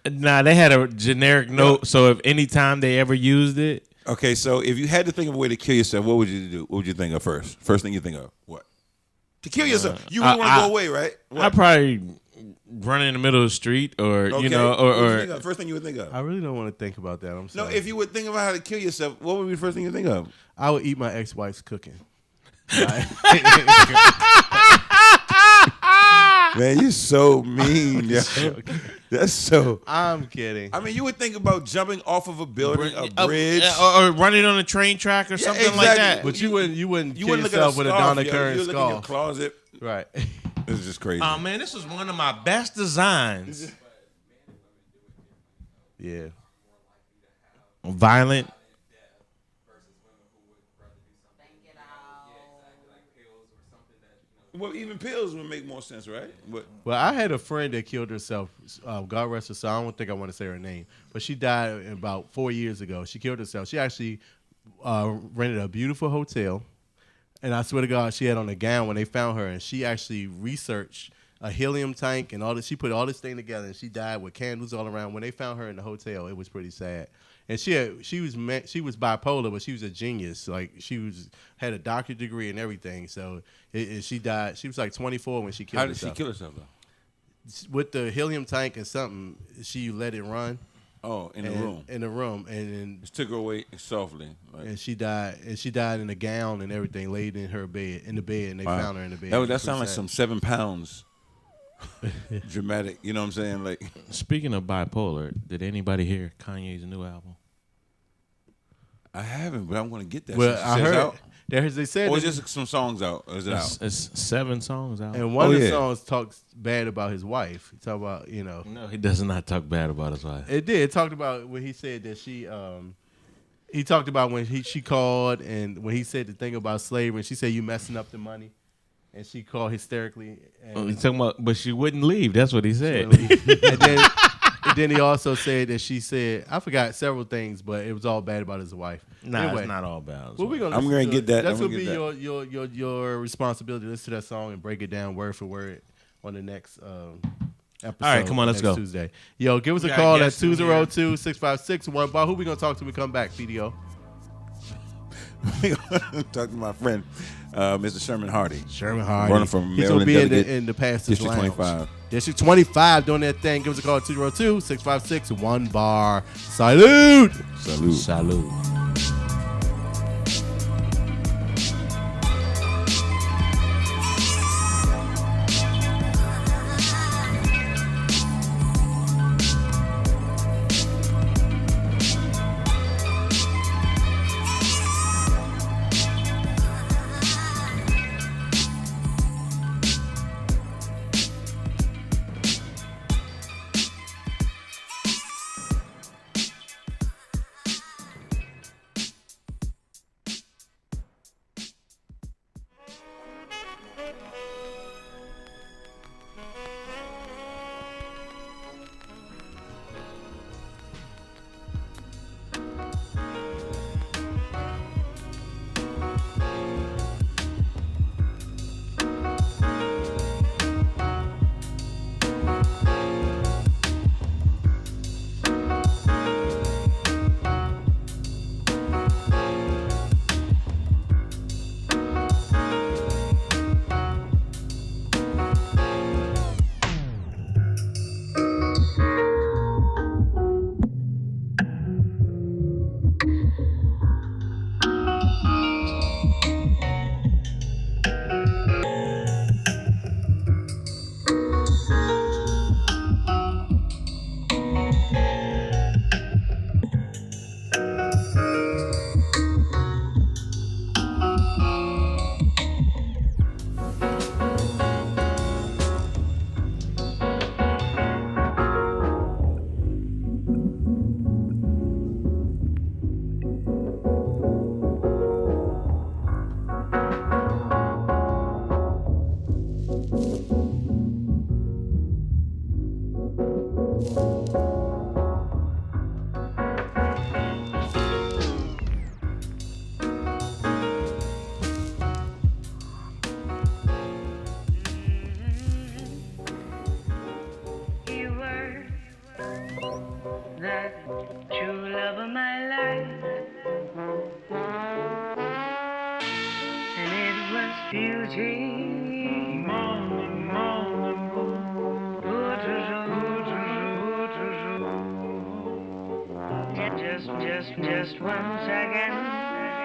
Nah, they had a generic note, so if any time they ever used it, Okay, so if you had to think of a way to kill yourself, what would you do? What would you think of first? First thing you think of what? To kill yourself. You would want to go away, right? What? I'd probably run in the middle of the street, or Okay. you know, What would you or think of? First thing you would think of. I really don't want to think about that. I'm No, sorry. if you would think about how to kill yourself, what would be the first thing you think of? I would eat my ex-wife's cooking. Man, you're so mean. yo. That's so. I'm kidding. I mean, you would think about jumping off of a building, a bridge. or running on a train track or something like exactly. that. But you wouldn't You kill wouldn't look at a yourself with a scarf, Donna yo. Kern You look in your scarf. closet. Right. This is just crazy. Oh man, this is one of my best designs. Yeah. Violent. Well, even pills would make more sense, right? But Well, I had a friend that killed herself. God rest her soul. I don't think I want to say her name, but she died about 4 years ago. She killed herself. She actually rented a beautiful hotel, And I swear to God, she had on a gown when they found her, and she actually researched a helium tank and all this. She put all this thing together, and she died with candles all around. When they found her in the hotel, it was pretty sad. And she was bipolar, but she was a genius. Like had a doctorate degree and everything. So she died. She was like 24 when she killed herself. How did she kill herself though? With the helium tank and something, she let it run. Oh, in the room. In the room, and just took her away softly. Like. And she died. And she died in a gown and everything, laid in her bed, and they found her in the bed. That sounds like some 7 pounds. Dramatic, you know what I'm saying? Like, speaking of bipolar, did anybody hear Kanye's new album? I haven't, but I'm going to get that. Well, I heard out? They said, or is just some songs out? Or is it out? It's 7 songs out. And one of the songs talks bad about his wife. He talk about, No, he does not talk bad about his wife. It did. It talked about when he said that she. He talked about when she called and when he said the thing about slavery. And she said, "You messing up the money," and she called hysterically. And he's talking about, but she wouldn't leave. That's what he said. And then he also said that she said, I forgot several things, but it was all bad about his wife. Nah, anyway, it's not all bad. I'm going to get that. That's going to be your responsibility to listen to that song and break it down word for word on the next episode. All right, come on, let's go. Tuesday. Yo, give us a call at 202-656-1BAR. Who we going to talk to when we come back, PDO? Talk to my friend, Mr. Sherman Hardy. Sherman Hardy. Running from He's going to Maryland be in the Pastor's District Lounge. 25. District 25 doing that thing. Give us a call at 202-656-1BAR. Salute. Salute. Salute. Just 1 second.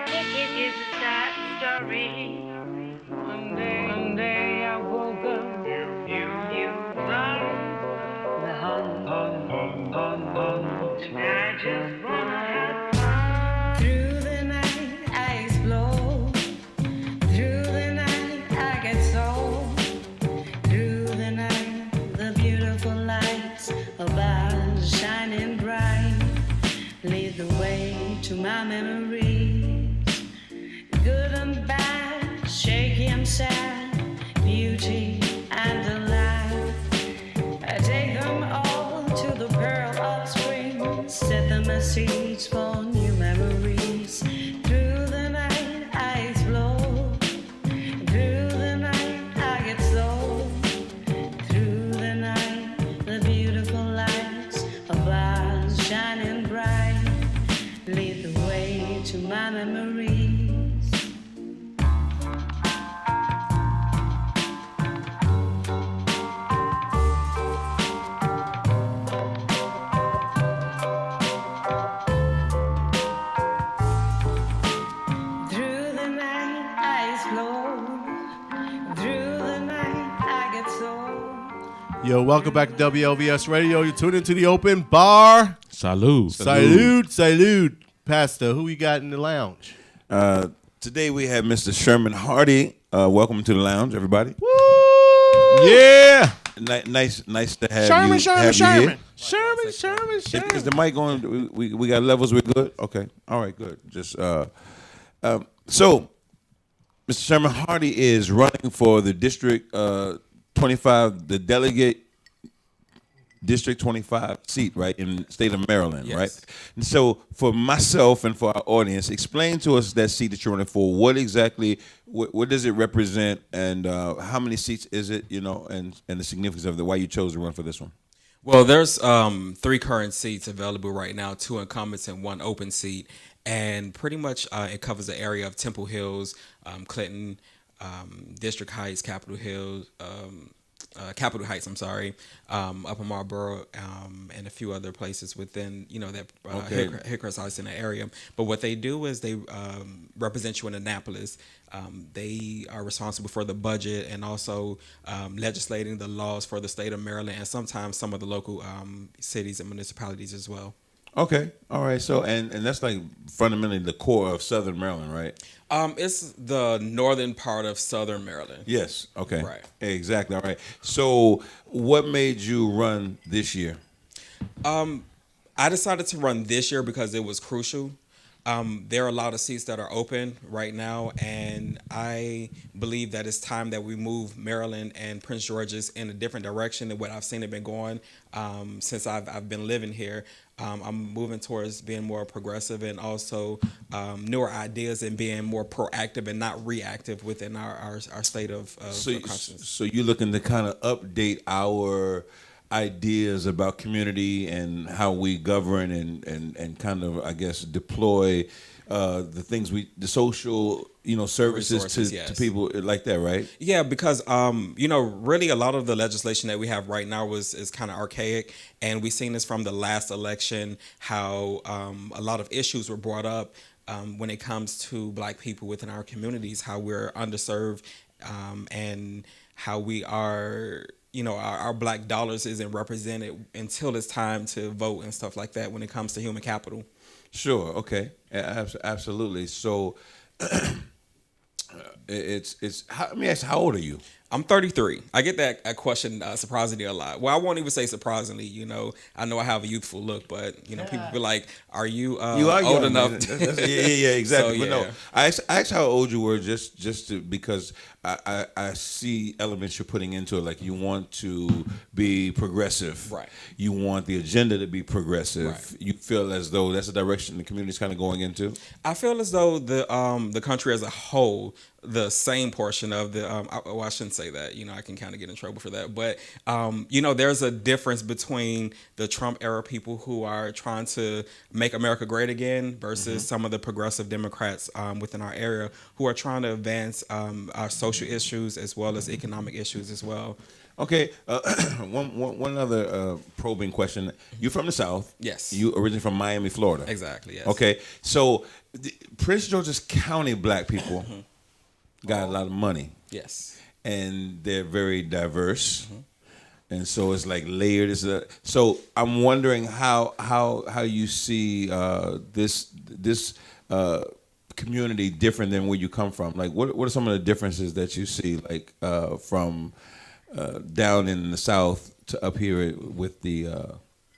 It is a sad story. One day I woke up. You were the hum. I just wanna have fun. Through the night I explore. Through the night I get soul. Through the night the beautiful lights above shining bright lead the way to my memories, good and bad, shaky and sad, beauty and delight. I take them all to the pearl of spring, set them as seeds for new memories. Through the night I explore, my memories. Through the night I explode. Through the night I get so. Yo, welcome back to WLVS Radio. You're tuned into the open bar. Salud. Salute. Pastor, who we got in the lounge? Today we have Mr. Sherman Hardy. Welcome to the lounge, everybody. Woo! Yeah. Nice to have Sherman, you. Sherman, have you here. Sherman. Sherman. Is the mic going? We got levels. We're good. Okay. All right. Good. Just so, Mr. Sherman Hardy is running for the District 25, the delegate District 25 seat, right, in the state of Maryland, Yes. right? And so, for myself and for our audience, explain to us that seat that you're running for. What exactly? What does it represent? And how many seats is it? You know, and the significance of it. Why you chose to run for this one? Well, there's 3 current seats available right now, 2 incumbents and 1 open seat, and pretty much it covers the area of Temple Hills, Clinton, District Heights, Capitol Hills, Capitol Heights. I'm sorry, Upper Marlboro, and a few other places within that Hillcrest Heights in the area. But what they do is they represent you in Annapolis. They are responsible for the budget and also legislating the laws for the state of Maryland and sometimes some of the local cities and municipalities as well. Okay, all right. So, and that's like fundamentally the core of Southern Maryland, right? It's the northern part of Southern Maryland. Yes. Okay. Right. Exactly. All right. So, what made you run this year? I decided to run this year because it was crucial. There are a lot of seats that are open right now, and I believe that it's time that we move Maryland and Prince George's in a different direction than what I've seen it been going since I've been living here. I'm moving towards being more progressive and also newer ideas and being more proactive and not reactive within our state of consciousness. So you're looking to kind of update our ideas about community and how we govern and kind of, I guess, deploy the social services Resources, to yes. people like that, right? Yeah, because really a lot of the legislation that we have right now is kind of archaic, and we've seen this from the last election how a lot of issues were brought up when it comes to Black people within our communities, how we're underserved, and how we are. Our Black dollars isn't represented until it's time to vote and stuff like that when it comes to human capital. Sure. Okay. Absolutely. So, let me ask, how old are you? I'm 33. I get that question surprisingly a lot. Well, I won't even say surprisingly. I know I have a youthful look, but people be like, "Are you, You are old young, enough?" man. Yeah, exactly. So, But no, yeah. I asked how old you were because I see elements you're putting into it. Like you want to be progressive, Right. You want the agenda to be progressive. Right. You feel as though that's the direction the community is kind of going into. I feel as though the country as a whole, the same portion of the I shouldn't say that. I can kind of get in trouble for that. But there's a difference between the Trump era people who are trying to make America great again versus some of the progressive Democrats within our area who are trying to advance our social issues as well as economic issues as well. Okay, one other probing question. You're from the South. Yes. You originally from Miami, Florida. Exactly. Yes. Okay, so Prince George's County Black people got a lot of money. Yes. And they're very diverse, and so it's like layered. So I'm wondering how you see this community different than where you come from. Like, what are some of the differences that you see, like from down in the South to up here with the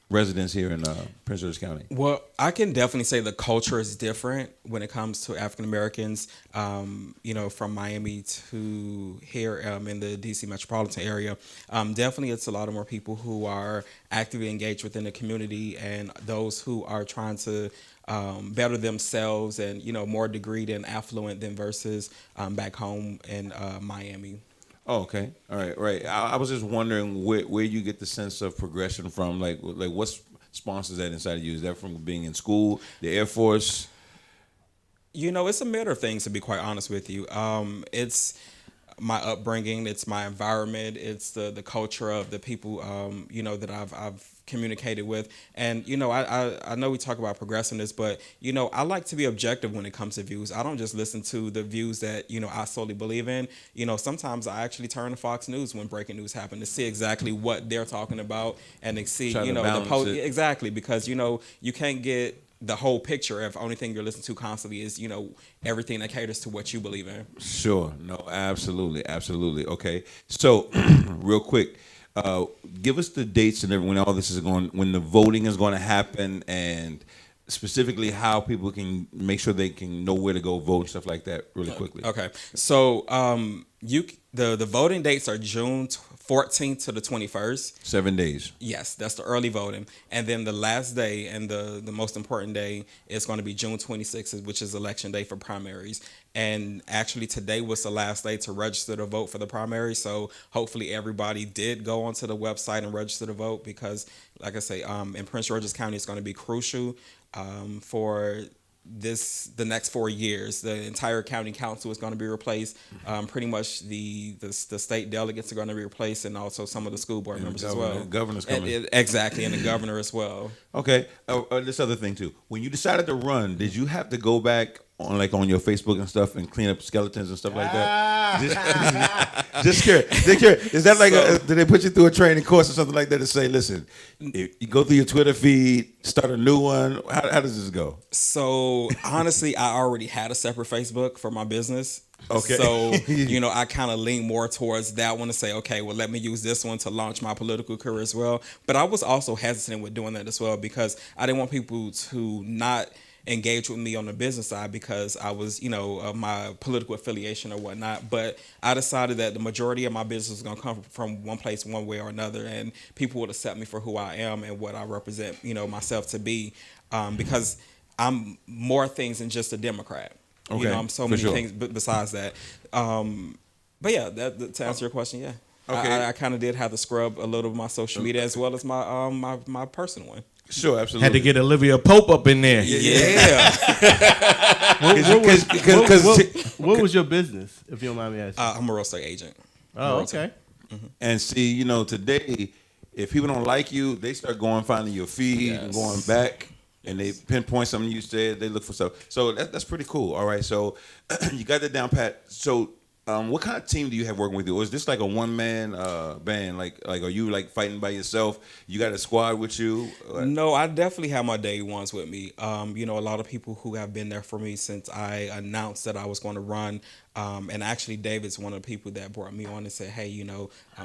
residents here in Prince George's County? Well, I can definitely say the culture is different when it comes to African Americans, from Miami to here in the DC metropolitan area. Definitely, it's a lot of more people who are actively engaged within the community and those who are trying to better themselves and, more degreed and affluent than versus back home in Miami. Oh, okay. All right. Right. I was just wondering where you get the sense of progression from. Like what sponsors that inside of you? Is that from being in school, the Air Force? It's a matter of things, to be quite honest with you. It's my upbringing, it's my environment, it's the culture of the people, that I've communicated with. And, I know we talk about progressiveness, but, I like to be objective when it comes to views. I don't just listen to the views that, I solely believe in. Sometimes I actually turn to Fox News when breaking news happens to see exactly what they're talking about and to see, Try to balance it. exactly, because, you can't get the whole picture if only thing you're listening to constantly is everything that caters to what you believe in. Sure. No, absolutely. Okay. So, real quick, give us the dates and when all this is going, when the voting is going to happen, and specifically how people can make sure they can know where to go vote and stuff like that. Really quickly. Okay. So, the voting dates are June 14th to the 21st. 7 days. Yes, that's the early voting. And then the last day and the most important day is going to be June 26th, which is election day for primaries. And actually today was the last day to register to vote for the primary. So hopefully everybody did go onto the website and register to vote, because like I say, in Prince George's County, it's going to be crucial for the next 4 years. The entire county council is going to be replaced. Pretty much the state delegates are going to be replaced, and also some of the school board members as well. Governor's coming. Exactly, and the governor as well. Okay. This other thing too. When you decided to run, did you have to go back on your Facebook and stuff and clean up skeletons and stuff like that? Just curious. Is that like did they put you through a training course or something like that to say, listen, if you go through your Twitter feed, start a new one? How does this go? So honestly, I already had a separate Facebook for my business. Okay. So, I kind of lean more towards that one to say, okay, well, let me use this one to launch my political career as well. But I was also hesitant with doing that as well, because I didn't want people to not engage with me on the business side because I was, of my political affiliation or whatnot. But I decided that the majority of my business was going to come from one place, one way or another, and people would accept me for who I am and what I represent, myself to be, because I'm more things than just a Democrat. Okay, I'm so for many sure. things besides that. But yeah, to answer your question, yeah. Okay. I kind of did have to scrub a little of my social media as well as my my personal one. Sure, absolutely. Had to get Olivia Pope up in there. Yeah. What was your business, if you don't mind me asking? I'm a real estate agent. Oh, okay. And see, today, if people don't like you, they start finding your feed and Yes. going back, and they pinpoint something you said. They look for stuff. So that's pretty cool. All right, so you got that down pat. So what kind of team do you have working with you? Or is this like a one-man band? Like are you like fighting by yourself? You got a squad with you? No, I definitely have my day ones with me. A lot of people who have been there for me since I announced that I was going to run. And actually, David's one of the people that brought me on and said, hey,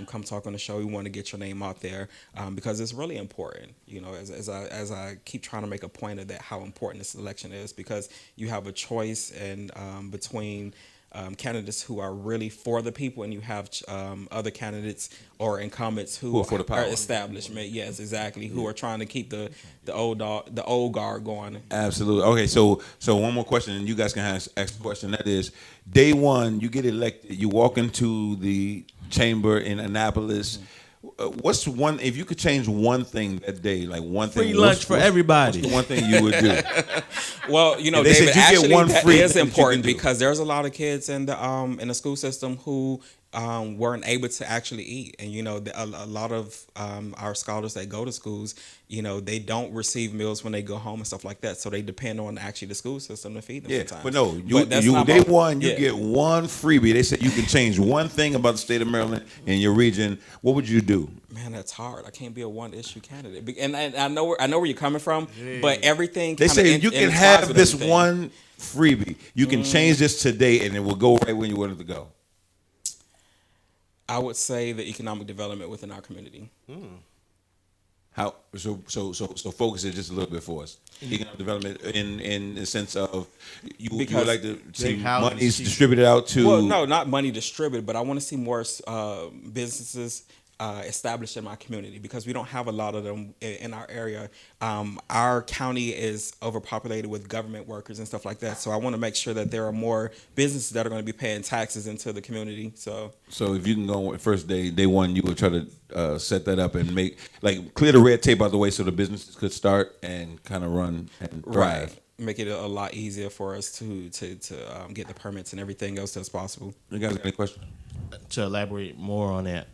come talk on the show. We want to get your name out there because it's really important. As I keep trying to make a point of that, how important this election is, because you have a choice and between candidates who are really for the people, and you have other candidates or incumbents who are for the power. Establishment. Yes, exactly. Who are trying to keep the old guard going. Absolutely. Okay, so one more question, and you guys can ask the question. That is, day one, you get elected. You walk into the chamber in Annapolis. What's one? If you could change one thing that day, like one thing, Free lunch for everybody. What's the one thing you would do? Well, they David, said you get actually, one that free is thing that you important can do. because there's a lot of kids in the school system who weren't able to actually eat, and a lot of our scholars that go to schools, they don't receive meals when they go home and stuff like that, so they depend on actually the school system to feed them. Yeah, sometimes. but no, that's you not day my- one, you yeah. get one freebie. They said you can change one thing about the state of Maryland and your region. What would you do? Man, that's hard. I can't be a one issue candidate, and I know where you're coming from, but everything. They kinda say you can intertwines have with this everything. one freebie. You can change this today, and it will go right when you want it to go. I would say the economic development within our community. How so focus it just a little bit for us. Economic development in the sense of you would Because like to see houses, money cheap. distributed out to. Well, no, not money distributed, but I want to see more businesses established in my community, because we don't have a lot of them in our area. Our county is overpopulated with government workers and stuff like that. So I want to make sure that there are more businesses that are going to be paying taxes into the community. So if you can go first day one, you would try to set that up and clear the red tape out of the way so the businesses could start and kind of run and thrive. right. make it a lot easier for us to get the permits and everything else that's possible. You guys got any questions? To elaborate more on that,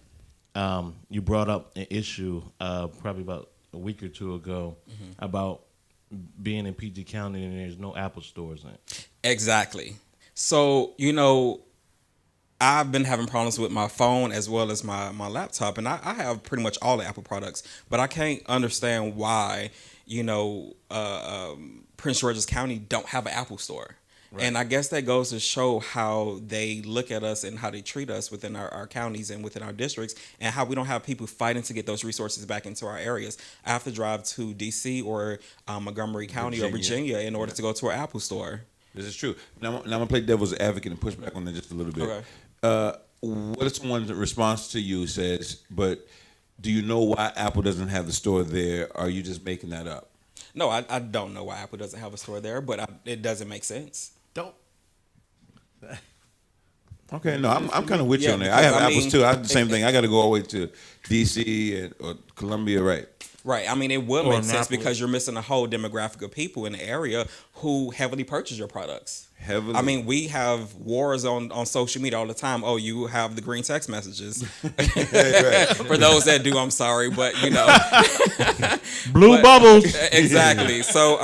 you brought up an issue probably about a week or two ago about being in PG County and there's no Apple stores in it. Exactly. So, I've been having problems with my phone as well as my laptop, and I have pretty much all the Apple products, but I can't understand why, Prince George's County don't have an Apple store. Right. And I guess that goes to show how they look at us and how they treat us within our counties and within our districts, and how we don't have people fighting to get those resources back into our areas. I have to drive to D.C. or Montgomery County or Virginia in order to go to an Apple store. This is true. Now I'm going to play devil's advocate and push back on that just a little bit. Okay. What if someone's response to you says, but do you know why Apple doesn't have the store there? Or are you just making that up? No, I don't know why Apple doesn't have a store there, but it doesn't make sense. Don't. Okay, no, I'm kind of with you on that. I have Apples too. I have the same thing. I got to go all the way to D.C. or Columbia, right? Right. I mean, it would make sense because you're missing a whole demographic of people in the area who heavily purchase your products. Heavily. I mean, we have wars on social media all the time. Oh, you have the green text messages. For those that do, I'm sorry, but blue bubbles. Exactly. So,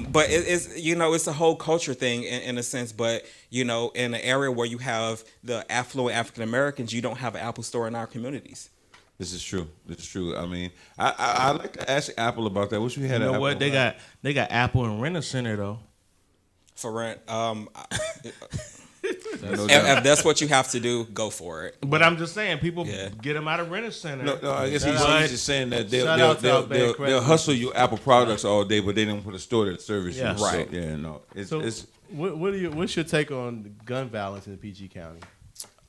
but it's it's a whole culture thing in a sense. But in an area where you have the affluent African Americans, you don't have an Apple store in our communities. This is true. I mean, I like to ask Apple about that. Wish we had. You know Apple what? They got Apple in Rent a Center though. For rent. If that's what you have to do, go for it. But I'm just saying, people get them out of Rent a Center. No, I guess he's just saying that they'll hustle you Apple products all day, but they don't put a store that serves you. Right. So, yeah, no. What's your take on gun violence in PG County?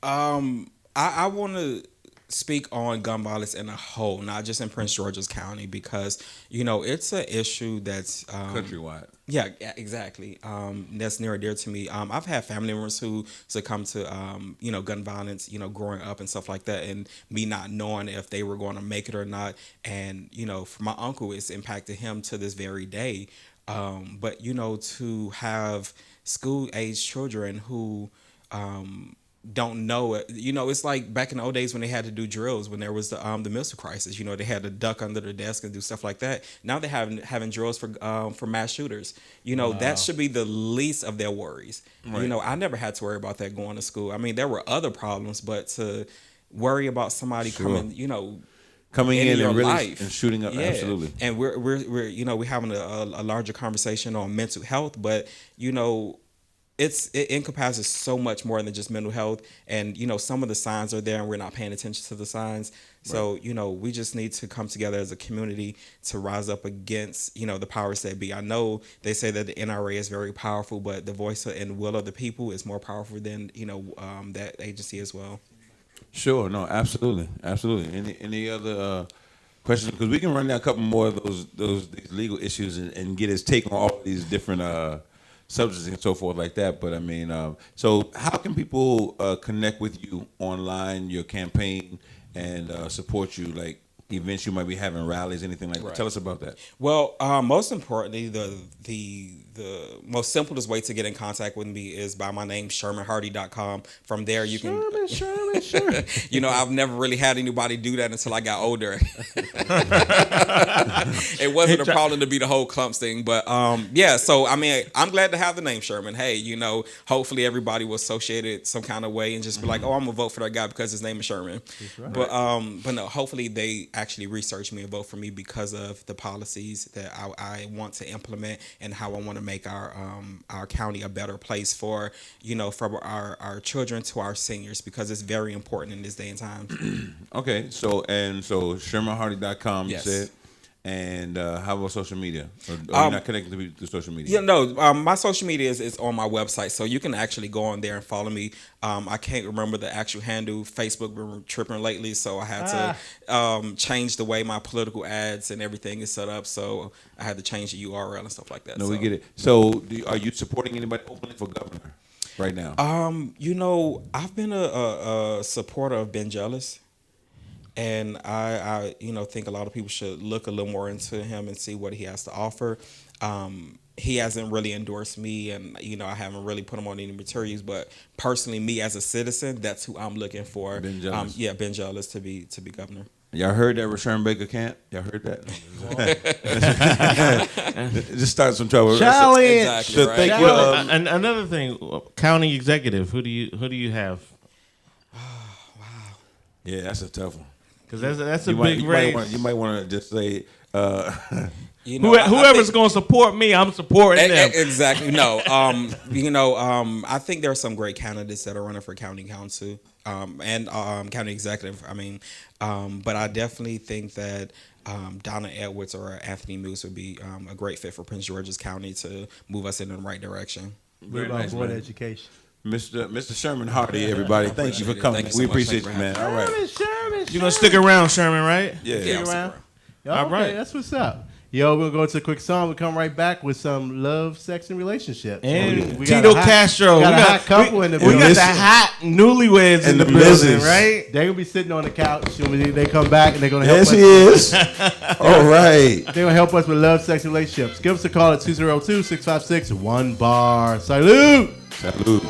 I want to speak on gun violence in a whole, not just in Prince George's County, because it's an issue that's countrywide. Yeah, exactly. That's near and dear to me. I've had family members who succumb to gun violence, growing up and stuff like that, and me not knowing if they were going to make it or not. And for my uncle, it's impacted him to this very day. But to have school age children who don't know it. It's like back in the old days when they had to do drills when there was the missile crisis. They had to duck under the desk and do stuff like that. Now they're having drills for mass shooters. That should be the least of their worries. Right. I never had to worry about that going to school. I mean, there were other problems, but to worry about somebody coming in and really life and shooting up, absolutely. And we're having a larger conversation on mental health, but it encompasses so much more than just mental health. And, some of the signs are there and we're not paying attention to the signs. So, we just need to come together as a community to rise up against, the powers that be. I know they say that the NRA is very powerful, but the voice and will of the people is more powerful than, that agency as well. Sure. No, absolutely. Absolutely. Any other questions? Because we can run down a couple more of these legal issues and get his take on all these different subjects and so forth like that. But I mean, so how can people connect with you online, your campaign, and support you? Like events you might be having, rallies, anything like that. Tell us about that. Well, most importantly, the most simplest way to get in contact with me is by my name, ShermanHardy.com. From there, you can. Sherman. I've never really had anybody do that until I got older. It wasn't a problem to be the whole clumps thing, but So I mean, I'm glad to have the name Sherman. Hey, hopefully everybody will associate it some kind of way and just be like, oh, I'm gonna vote for that guy because his name is Sherman. Right. But no, hopefully they actually research me and vote for me because of the policies that I want to implement and how I want to make our county a better place for for our children to our seniors, because it's very important in this day and time. Okay, so ShermanHardy.com, yes. You said. And how about social media? Or you're not connected to social media? Yeah, no. My social media is on my website, so you can actually go on there and follow me. I can't remember the actual handle. Facebook been tripping lately, so I had to change the way my political ads and everything is set up. So I had to change the URL and stuff like that. No, we get it. So are you supporting anybody openly for governor right now? I've been a supporter of Ben Jealous. And I think a lot of people should look a little more into him and see what he has to offer. he hasn't really endorsed me, and I haven't really put him on any materials. But personally, me as a citizen, that's who I'm looking for. Ben Jealous. Ben Jealous to be governor. Y'all heard that Rashawn Baker can't? Y'all heard that? Just started some trouble. Challenge. Exactly. So Right. thank you. And another thing, county executive. Who do you have? Yeah, that's a tough one. Because that's a big race. You might want to just say. Whoever's going to support me, I'm supporting them. Exactly. No. I think there are some great candidates that are running for county council and county executive. But I definitely think that Donna Edwards or Anthony Moose would be a great fit for Prince George's County to move us in the right direction. What about board education? Mr. Sherman Hardy, everybody. Thank you for coming. Thank you so We much. appreciate Thank you, you for man. All right. Sherman. You're going to stick around, Sherman, right? Yeah. Yeah, Stick I'll stick around. around. All All right. right, that's what's up. Yo, we'll go to a quick song. We'll come right back with some love, sex, and relationships. And We got Tito a hot- Castro. We got a hot couple in the We building. got the hot newlyweds in the building, business. right? They're going to be sitting on the couch. When they come back, and they're going to help Yes, us. he is. All right. They're going to help us with love, sex, and relationships. Give us a call at 202-656-1BAR. Salute. Salute.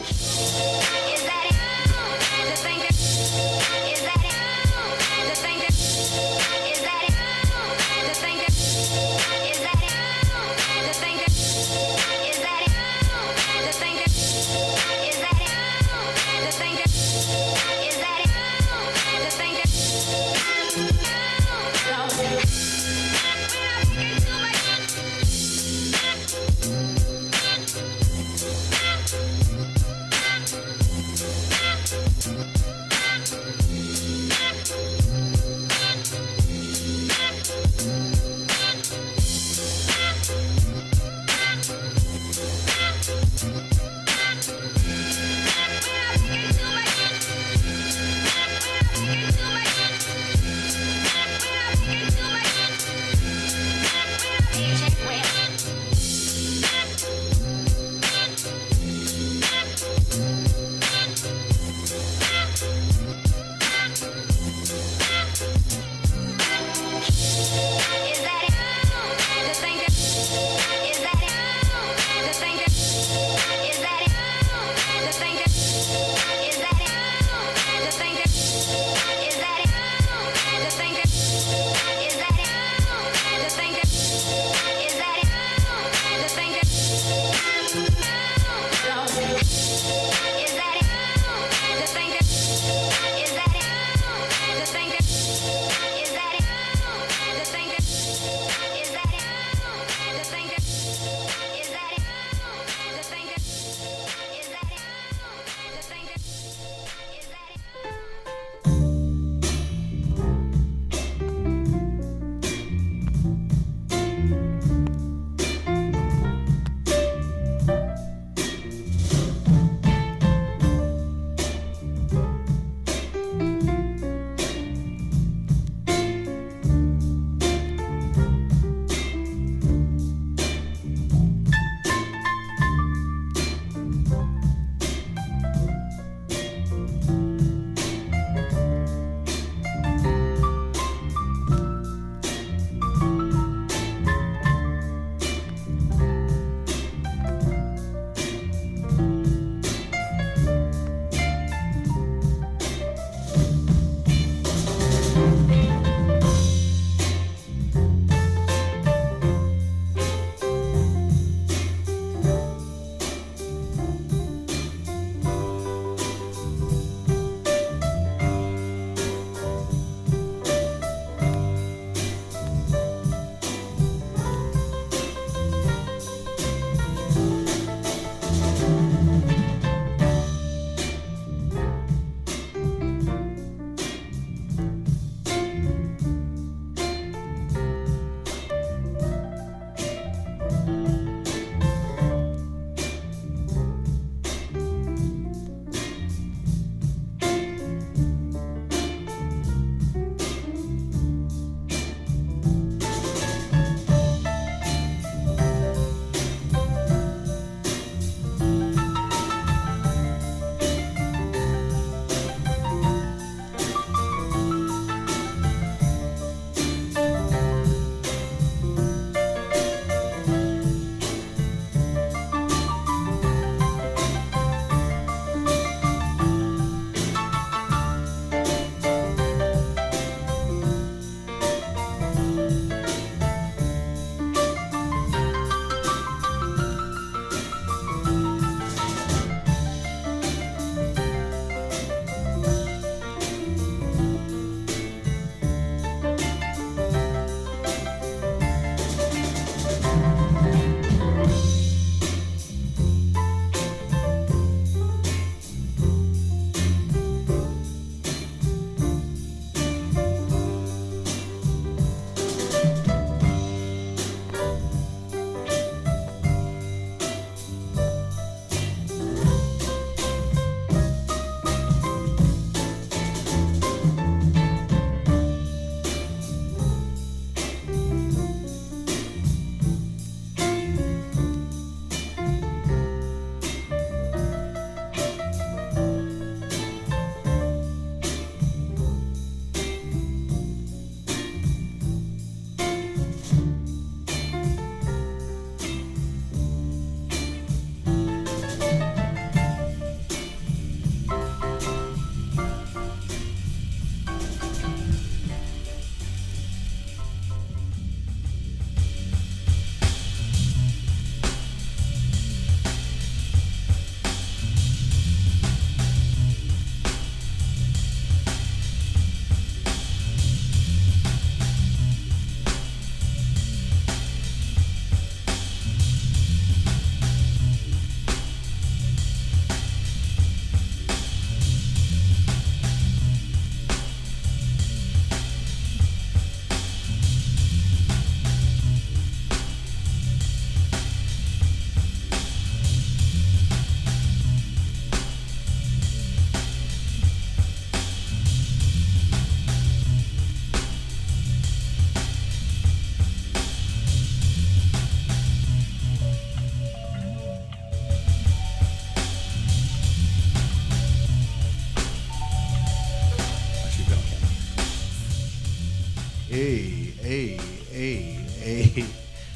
Hey.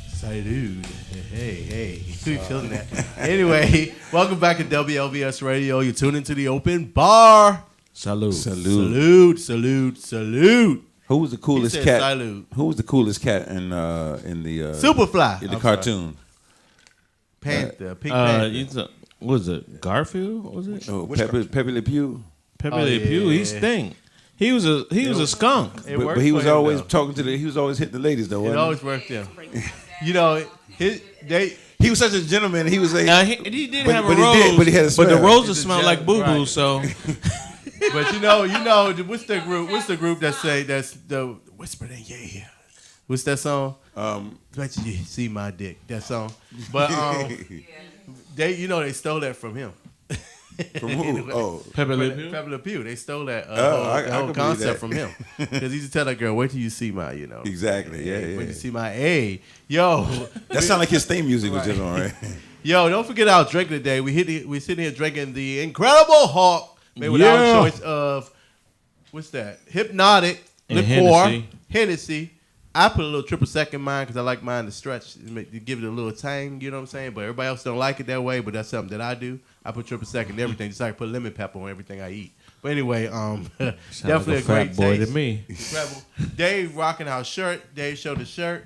Salud. Hey. We feeling that. Anyway, welcome back to WLVS Radio. You're tuned into the open bar. Salute. Salute. Who was the coolest said cat? salute. Who was the coolest cat in the Superfly. in the I'm cartoon? Panther. Pink Panther. What was it? Garfield? Was it? Oh, Pepe Le Pew. Pepe Oh, Le Pew. yeah. He stink. He was a skunk. It But worked he for was him, always though. talking to he was always hitting the ladies though. It Wasn't always worked there. You know, he was such a gentleman. He was a Now he did But- have but a he rose, did- but he had a but the smell. roses It's a smelled like boo boo. right. So but you know, what's the group? What's the group that say that's the whisper in your ear? What's that song? Bet you see my dick. That song. But they stole that from him. from who? Oh, Pepe Le Pew. Pepe Le Pew. They stole that I whole can believe concept that. from him. Because he used to tell that girl, wait till you see my, exactly. Yeah. Wait till you see my A. Yo. That sounded like his theme music was just on, right? Yo, don't forget our drink today. We sitting here drinking the Incredible Hulk made with our choice of, what's that? Hypnotic, And liqueur, Hennessy. I put a little triple sec in mine because I like mine to stretch, to give it a little tang, you know what I'm saying? But everybody else don't like it that way, but that's something that I do. I put triple sec in everything, just like I put lemon pepper on everything I eat. But anyway, definitely like a great fat boy taste. to me. Incredible. Dave rocking our shirt. Dave showed the shirt.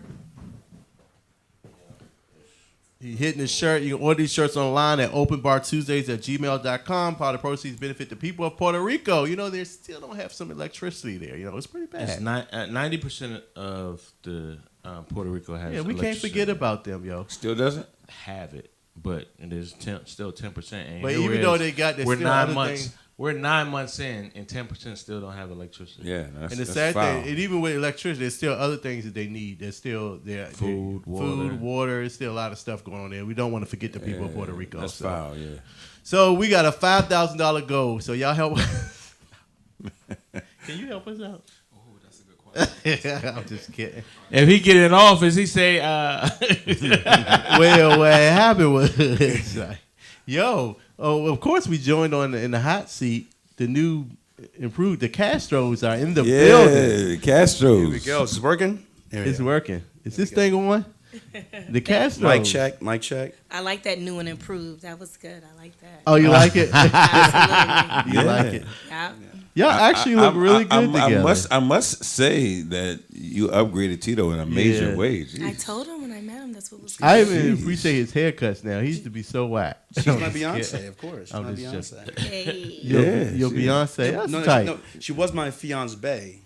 He hitting his shirt. You can order these shirts online at openbartuesdays@gmail.com. Part of the proceeds benefit the people of Puerto Rico. They still don't have some electricity there. It's pretty bad. It's 90% of the Puerto Rico has. Yeah, we can't electricity. forget about them, yo. Still doesn't. Have it, but it is still 10%. And But here even it though is. they got, there's we're still 9 other months. things. We're 9 months in, and 10% still don't have electricity. Yeah, that's, And the that's sad foul. thing, and even with electricity, there's still other things that they need. There's still Food, water. There's still a lot of stuff going on there. We don't want to forget the people of Puerto Rico. That's so. foul. Yeah. So we got a $5,000 goal. So y'all help. Can you help us out? Oh, that's a good question. I'm just kidding. If he get in office, he say, Well, what happened was, of course we joined in the hot seat. The new improved, the Castros are in the building. Yeah, Castro. Here we go. Is this working? There we It's go. working. Is this thing on? The Castros. Mic check. I like that new and improved. That was good. I like that. Oh, you like it? Absolutely. You like it? Yeah. Y'all actually look really good together. I must say that you upgraded Tito in a major Yeah. way. I Jeez. told him when I met him that's what was good. I even appreciate his haircuts now. He used to be so whack. She's my Beyonce, of course. She's I'm my just Beyonce. Hey. Your Beyonce. That's No, tight. she was my fiance,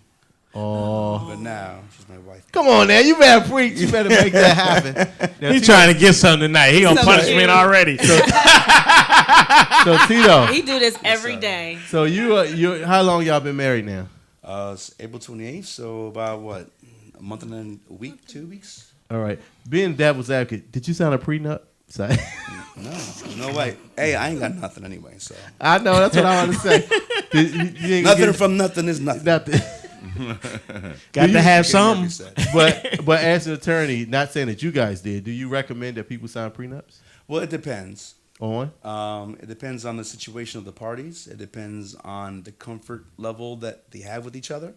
Oh. but now she's my wife. Come on now. You better preach. You better make that happen. Now, he Tito- trying to get something tonight. He gonna So punishment cute. already. So Tito. He do this every day. So you how long y'all been married now? It's April 28th, so about what? A month and a week, 2 weeks? All right. Being devil's advocate, did you sign a prenup? Sorry. No way. Hey, I ain't got nothing anyway, so. I know, that's what I want to say. You ain't Nothing get from nothing is nothing. nothing. Got to have something. But as an attorney, not saying that you guys did, do you recommend that people sign prenups? Well, it depends. On? It depends on the situation of the parties. It depends on the comfort level that they have with each other.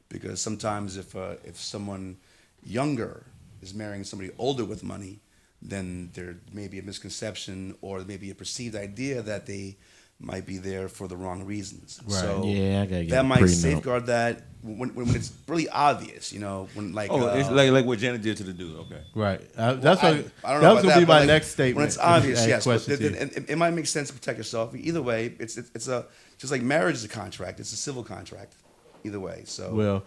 Because sometimes if someone younger is marrying somebody older with money, then there may be a misconception or maybe a perceived idea that they might be there for the wrong reasons. Right. So Yeah, I gotta get that a might prenup. safeguard that when it's really obvious, when like It's like what Janet did to the dude. Okay. Right. That's I what, don't know that about was going to that, be but my like, next statement. When it's obvious, Ask yes. But questions to you. it might make sense to protect yourself. Either way, it's just like marriage is a contract. It's a civil contract. Either way, so. Well,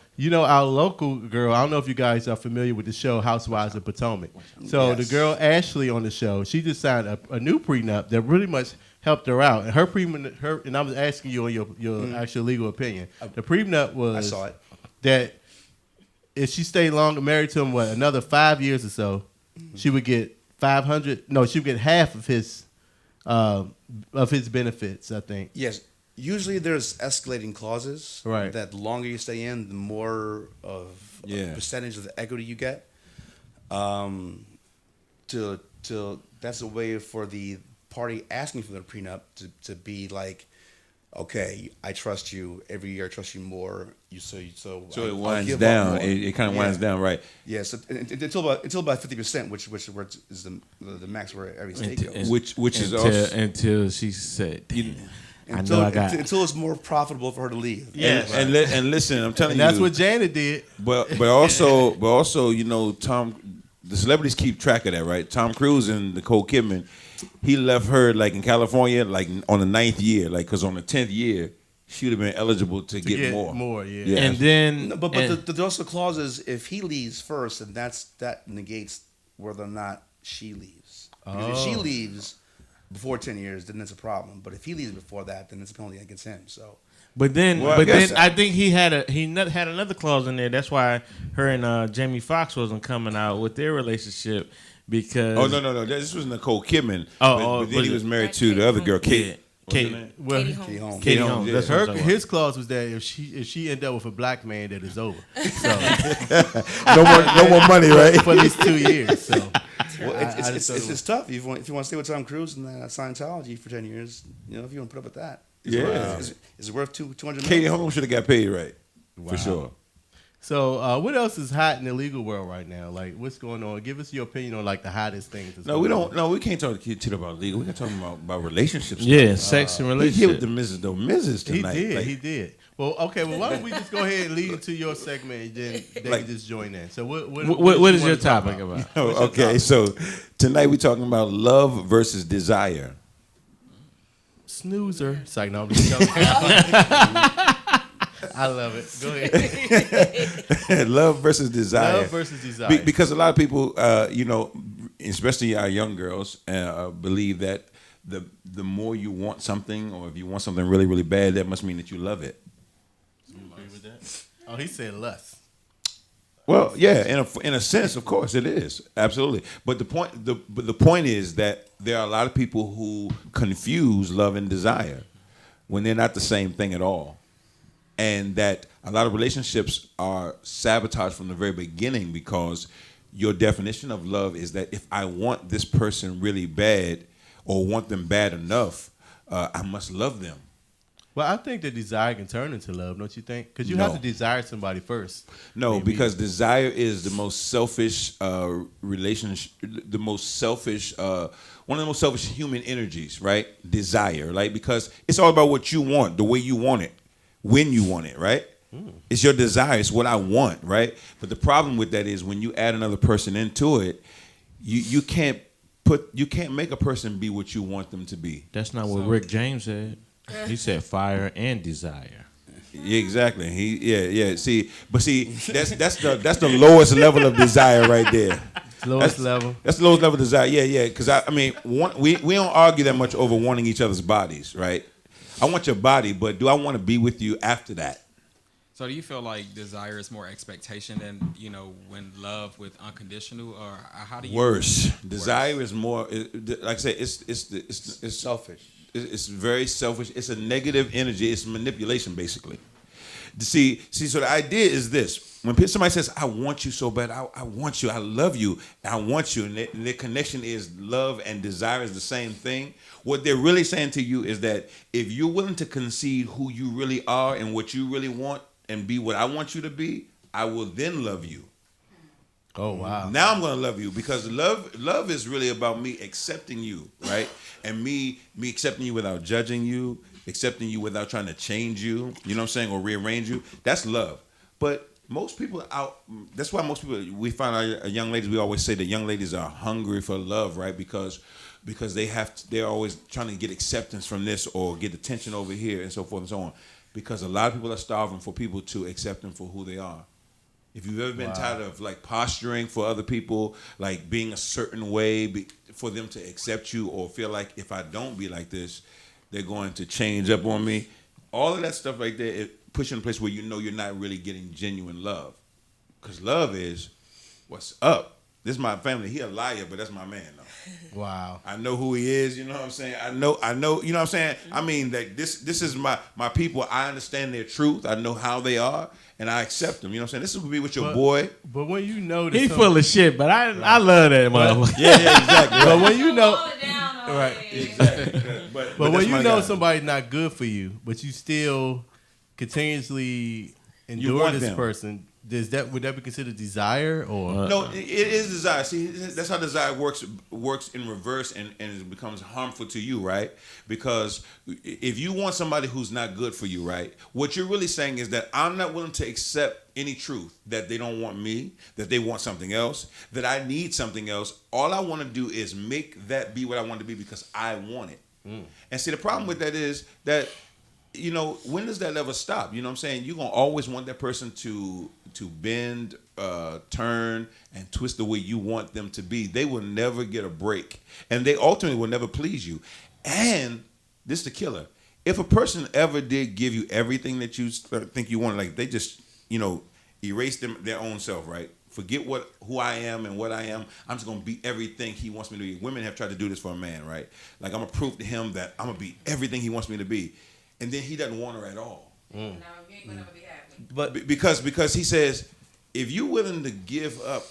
our local girl, I don't know if you guys are familiar with the show Housewives of Potomac. So Yes. the girl Ashley on the show, she just signed a new prenup that really much helped her out. And her prenup, and I was asking you on your actual legal opinion. The prenup was I saw it. that if she stayed longer married to him, another 5 years or so, she would get she would get half of his benefits, I think. Yes. Usually there's escalating clauses. Right. That the longer you stay in, the more of a percentage of the equity you get. That's a way for the party asking for the prenup to be like, okay, I trust you. Every year I trust you more. So I'll it winds give up down. more. It kind of winds down, right? Yeah, so until about 50%, which is the max where every state goes. Which is also until she said, Until it's more profitable for her to leave. Yes. and listen, I'm telling And you, that's what Janet did. But also, you know, the celebrities keep track of that, right? Tom Cruise and Nicole Kidman, he left her like in California, like on the 9th year, like because on the 10th year she would have been eligible to get more. More, yeah. and then No, but there's also clauses if he leaves first, and that negates whether or not she leaves. Because if she leaves before 10 years, then it's a problem. But if he leaves before that, then it's a penalty against him. So. But then, Well, I think he had another clause in there. That's why her and Jamie Foxx wasn't coming out with their relationship because. Oh no! This was Nicole Kidman. Oh, but then he was married to the other girl, Kate. Katie Holmes. Katie Holmes. yeah. That's what I'm talking His clause was that if she end up with a black man, that is over. So No more money, right? for at least 2 years. So Well, I just thought it it's tough. If you want to stay with Tom Cruise and Scientology for 10 years, you know, if you want to put up with that, is it worth $200 million? Katie Holmes should have got paid right, for sure. So, what else is hot in the legal world right now? Like, what's going on? Give us your opinion on like the hottest things. that's No, we going don't. No, we can't talk to about legal. We can talk about relationships. Yeah, sex and He relationship. hit with the Mrs. on. He tonight. did. Like, He did. Well, okay. Well, why don't we just go ahead and lead into your segment, and then they Like- can just join in. So, what What is you your wanna talk topic about? Oh, okay, so tonight we're talking about love versus desire. Snoozer. It's like, no, I'm just joking. I love it. Go ahead. Love versus desire. Love versus desire. Because a lot of people, you know, especially our young girls, believe that the more you want something, or if you want something really, really bad, that must mean that you love it. Oh, he said lust. Well, yeah, in a sense, of course, it is absolutely. But the point is that there are a lot of people who confuse love and desire when they're not the same thing at all, and that a lot of relationships are sabotaged from the very beginning because your definition of love is that if I want this person really bad or want them bad enough, I must love them. Well, I think that desire can turn into love, don't you think? Because you No. have to desire somebody first. No, Maybe. because desire is the most selfish relationship, the most selfish, one of the most selfish human energies, right? Desire, right? Because it's all about what you want, the way you want it, when you want it, right? It's your desire. It's what I want, right? But the problem with that is when you add another person into it, you can't make a person be what you want them to be. That's not what Rick James said. He said fire and desire. Yeah, exactly. See, that's the lowest level of desire right there. Lowest level. That's the lowest level of desire. Yeah. Because I mean, we don't argue that much over wanting each other's bodies, right? I want your body, but do I want to be with you after that? So do you feel like desire is more expectation than, you know, when love with unconditional, or how do you? Worse. Desire is more. Like I said, it's Selfish. It's very selfish. It's a negative energy. It's manipulation, basically. See. So the idea is this: when somebody says, "I want you so bad," I want you, I love you, I want you, and their connection is love and desire is the same thing. What they're really saying to you is that if you're willing to concede who you really are and what you really want and be what I want you to be, I will then love you. Oh, wow. Now I'm gonna love you because love is really about me accepting you, right? And me accepting you without judging you, accepting you without trying to change you, you know what I'm saying, or rearrange you. That's love. But most people that's why most people, we find our young ladies, we always say that young ladies are hungry for love, right? Because they're always trying to get acceptance from this or get attention over here and so forth and so on. Because a lot of people are starving for people to accept them for who they are. If you've ever been tired of like posturing for other people, like being a certain way for them to accept you, or feel like if I don't be like this, they're going to change up on me. All of that stuff right there, it puts you in a place where you know you're not really getting genuine love. Because love is, what's up? This is my family. He a liar, but that's my man though. Wow. I know who he is, you know what I'm saying? I know, you know what I'm saying? I mean, that this is my people. I understand their truth. I know how they are, and I accept them. You know what I'm saying? This is be with your boy. But when you know that He full of shit, but I love that motherfucker. Yeah, exactly. But when you know, Right. Exactly. But that's when you my know guy. somebody's not good for you, but you still continuously You endure want this them. person, would that be considered desire or? No, it is desire. See, that's how desire works in reverse, and it becomes harmful to you, right? Because if you want somebody who's not good for you, right, what you're really saying is that I'm not willing to accept any truth that they don't want me, that they want something else, that I need something else. All I want to do is make that be what I want to be because I want it. And see, the problem with that is that, you know, when does that ever stop? You know what I'm saying? You're going to always want that person to bend, turn, and twist the way you want them to be. They will never get a break. And they ultimately will never please you. And this is the killer. If a person ever did give you everything that you think you want, like they just, you know, erase their own self, right? Forget who I am and what I am. I'm just gonna be everything he wants me to be. Women have tried to do this for a man, right? Like I'm gonna prove to him that I'm gonna be everything he wants me to be, and then he doesn't want her at all. But because he says, if you're willing to give up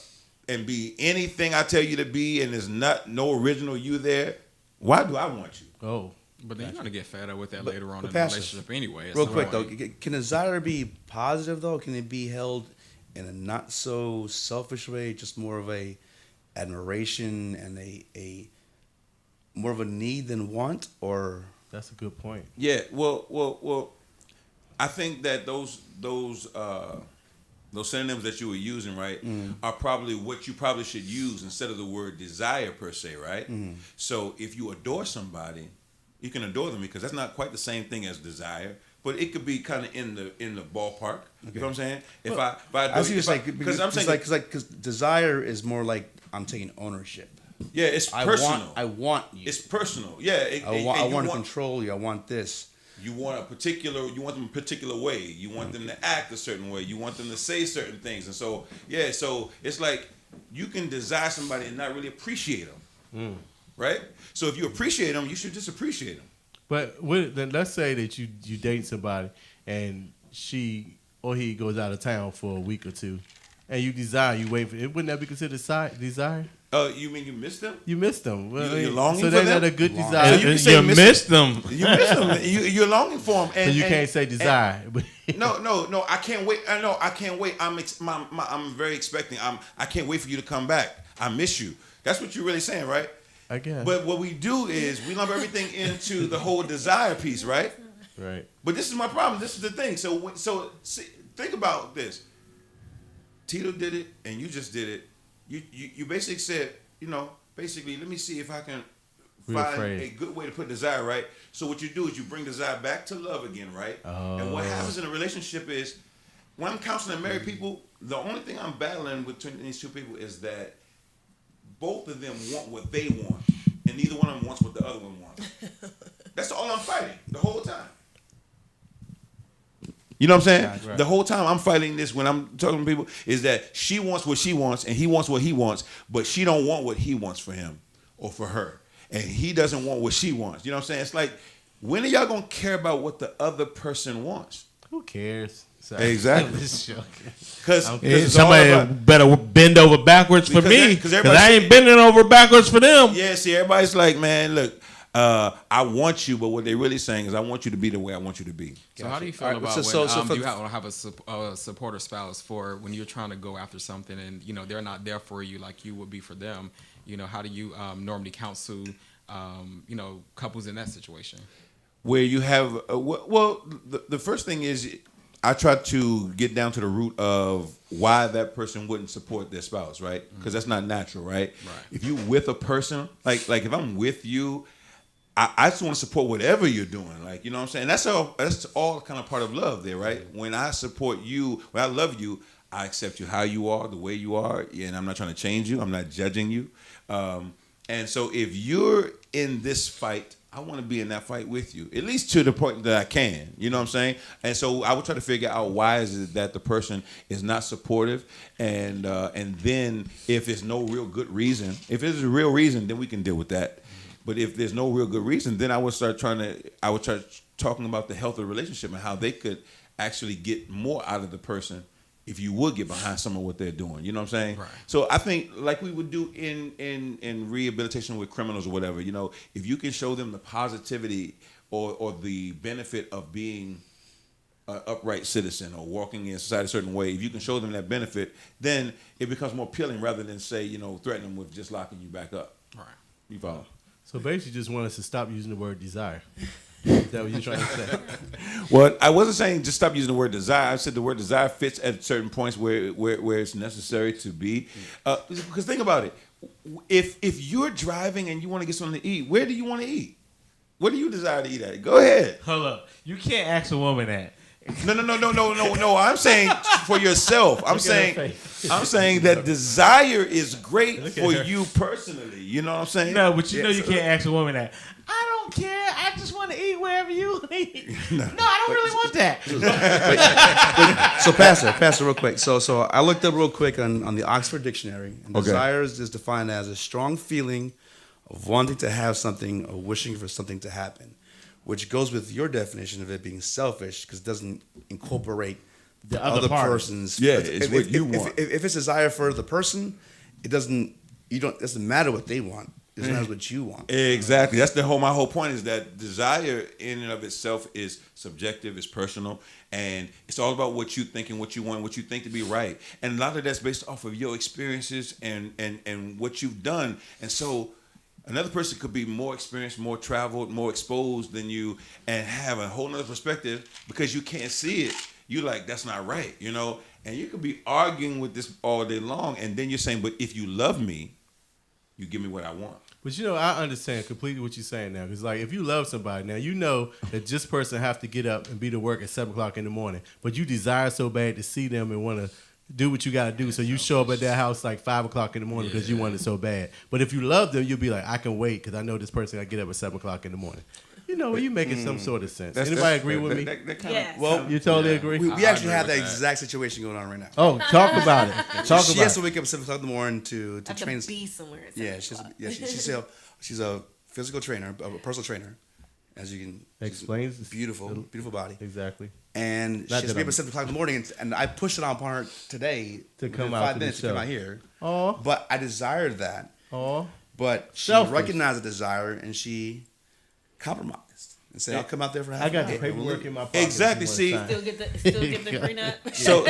and be anything I tell you to be, and there's no original you there, why do I want you? Oh. But then you're gonna get fed up with that later on in the Pastor, relationship anyway. at Real some quick point. though, can desire be positive though? Can it be held in a not so selfish way, just more of a admiration and a more of a need than want? Or That's a good point. Yeah, well, I think that those synonyms that you were using, right, are probably what you probably should use instead of the word desire per se, right? So if you adore somebody, you can adore them because that's not quite the same thing as desire, but it could be kind of in the ballpark. You know what I'm saying? If I I see what you're saying, because I'm saying because desire is more like I'm taking ownership. yeah, it's personal. I want you. It's personal. Yeah, I want to control you. I want this. You want them a particular way. You want them to act a certain way. You want them to say certain things. And so, yeah, so it's like you can desire somebody and not really appreciate them. Right? So if you appreciate them, you should just appreciate them. But then let's say that you date somebody and she or he goes out of town for a week or two, and you wait for it. Wouldn't that be considered desire? You mean you missed them? You missed them. Well, You're longing so for they're them? not a good desire. So you can say missed them. You miss them. You're longing for them. So you can't say desire. No. I can't wait. I can't wait. I'm very expecting. I can't wait for you to come back. I miss you. That's what you're really saying, right? I guess. But what we do is we lump everything into the whole desire piece, right? Right. But this is my problem. This is the thing. So see, think about this. Tito did it, and you just did it. You basically said, basically, let me see if I can find a good way to put desire, right? So what you do is you bring desire back to love again, right? And what happens in a relationship is, when I'm counseling married people, the only thing I'm battling between these two people is that both of them want what they want, and neither one of them wants what the other one wants. That's all I'm fighting the whole time. You know what I'm saying? Right. The whole time I'm fighting this when I'm talking to people is that she wants what she wants and he wants what he wants, but she don't want what he wants for him or for her. And he doesn't want what she wants. You know what I'm saying? It's like, when are y'all going to care about what the other person wants? Who cares? Sorry. Exactly. Because somebody better bend over backwards for me, because I ain't bending over backwards for them. Yeah, see, everybody's like, man, look, I want you, but what they're really saying is I want you to be the way I want you to be. So how do you feel about when you have a supporter spouse for when you're trying to go after something and they're not there for you like you would be for them? How do you normally counsel couples in that situation? Where you have the first thing is I try to get down to the root of why that person wouldn't support their spouse, right? Because that's not natural, right? If you with a person, like if I'm with you, I just want to support whatever you're doing. Like, you know what I'm saying? That's all kind of part of love there, right? When I support you, when I love you, I accept you how you are, the way you are, and I'm not trying to change you. I'm not judging you. And so if you're in this fight, I want to be in that fight with you, at least to the point that I can. You know what I'm saying? And so I would try to figure out why is it that the person is not supportive, and then if there's no real good reason, if there's a real reason, then we can deal with that. But if there's no real good reason, then I would start talking about the health of the relationship and how they could actually get more out of the person if you would get behind some of what they're doing. You know what I'm saying? Right. So I think like we would do in rehabilitation with criminals or whatever, you know, if you can show them the positivity or the benefit of being an upright citizen or walking in society a certain way, if you can show them that benefit, then it becomes more appealing rather than say, you know, threaten them with just locking you back up. Right. You follow? So basically, you just want us to stop using the word desire. Is that what you're trying to say? Well, I wasn't saying just stop using the word desire. I said the word desire fits at certain points where it's necessary to be. Because think about it. If you're driving and you want to get something to eat, where do you want to eat? What do you desire to eat at? Go ahead. Hold up. You can't ask a woman that. No. I'm saying for yourself. I'm saying that desire is great for you personally. You know what I'm saying? No, but you know you can't ask a woman that. I don't care. I just want to eat wherever you eat. No, I don't really want that. So Pastor, real quick. So I looked up real quick on the Oxford Dictionary. And desires is defined as a strong feeling of wanting to have something or wishing for something to happen, which goes with your definition of it being selfish because it doesn't incorporate the other person's. Yeah, it's what you want. If it's desire for the person, it doesn't matter what they want. It matters what you want. Exactly. That's my whole point is that desire in and of itself is subjective, it's personal, and it's all about what you think and what you want, what you think to be right. And a lot of that's based off of your experiences and what you've done. And so another person could be more experienced, more traveled, more exposed than you and have a whole nother perspective because you can't see it. You're like, that's not right, you know? And you could be arguing with this all day long, and then you're saying, but if you love me, you give me what I want. But you know, I understand completely what you're saying now. Because like, if you love somebody now, you know that this person have to get up and be to work at 7 o'clock in the morning. But you desire so bad to see them and want to do what you got to do. So you show up at their house like 5 o'clock in the morning because you want it so bad. But if you love them, you'll be like, I can wait because I know this person got to get up at 7 o'clock in the morning. You know, you making some sort of sense. Anybody agree with me? Yes. Well, you totally agree? We actually have that exact situation going on right now. Oh, talk about it. She has to wake up at 7 o'clock in the morning to I have train. to be somewhere. At Yeah, 7 she's a physical trainer, a personal trainer. As you can explain, beautiful body. Exactly. And she has to be up at 7 o'clock in the morning, and I pushed it upon her today to come out 5 minutes to come out here. Oh, but I desired that. Oh, but she recognized the desire and she compromised. And say, I'll come out there for half. I got the paperwork in my pocket. Exactly. See, still get the prenup. So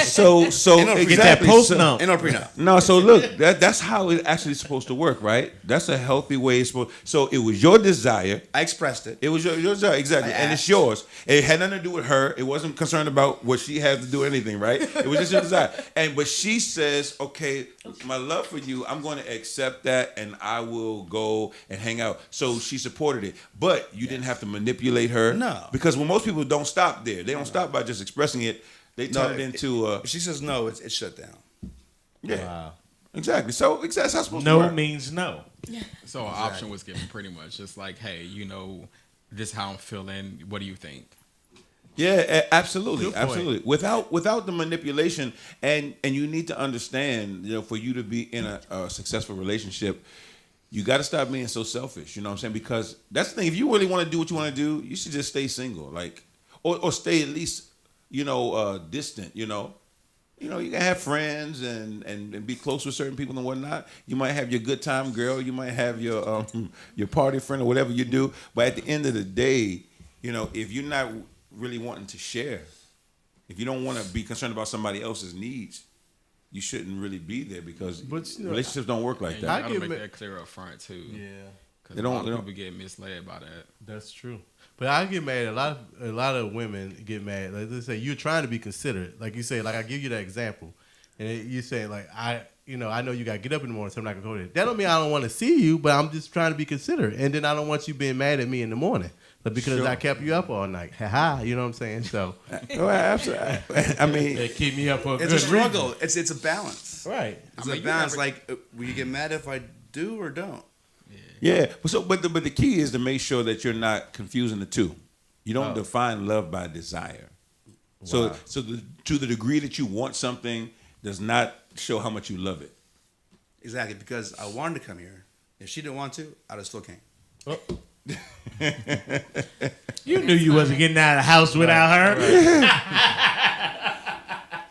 exactly. Get that post nump. No prenup. No, so look, that's how it's actually supposed to work, right? That's a healthy way. It's supposed. So it was your desire. I expressed it. It was your desire, exactly, and it's yours. It had nothing to do with her. It wasn't concerned about what she had to do anything, right? It was just your desire. But she says, okay, my love for you, I'm going to accept that, and I will go and hang out. So she supported it, but you didn't have to manipulate her. No. Because when most people don't stop there, they don't stop by just expressing it. They turn it into. If she says no, it's shut down. Yeah. Wow. Exactly. So that's how it's supposed to No work. means no. So an option was given pretty much. Just like, hey, you know, this is how I'm feeling. What do you think? Yeah, absolutely, absolutely. Without the manipulation, and you need to understand, you know, for you to be in a successful relationship, you got to stop being so selfish. You know what I'm saying? Because that's the thing. If you really want to do what you want to do, you should just stay single, like, or stay at least, you know, distant. You know, you can have friends and be close with certain people and whatnot. You might have your good time girl. You might have your party friend or whatever you do. But at the end of the day, you know, if you're not really wanting to share, if you don't want to be concerned about somebody else's needs, you shouldn't really be there because relationships don't work like that. You gotta make that clear up front too. Yeah, because a lot of people get misled by that. That's true. But I get mad. A lot of women get mad. Like they say, you're trying to be considerate. Like you say, like I give you that example, and you say like I know you got to get up in the morning, so I'm not gonna go there. That don't mean I don't want to see you, but I'm just trying to be considerate. And then I don't want you being mad at me in the morning, but because I kept you up all night. Ha, you know what I'm saying? So, well, absolutely. I mean, they keep me up for a it's good a struggle. reason. It's a balance, right? It's a balance. Like, will you get mad if I do or don't? Yeah. But the key is to make sure that you're not confusing the two. You don't define love by desire. Wow. So to the degree that you want something does not show how much you love it. Exactly, because I wanted to come here. If she didn't want to, I'd have still came. Oh. You knew you wasn't getting out of the house without her.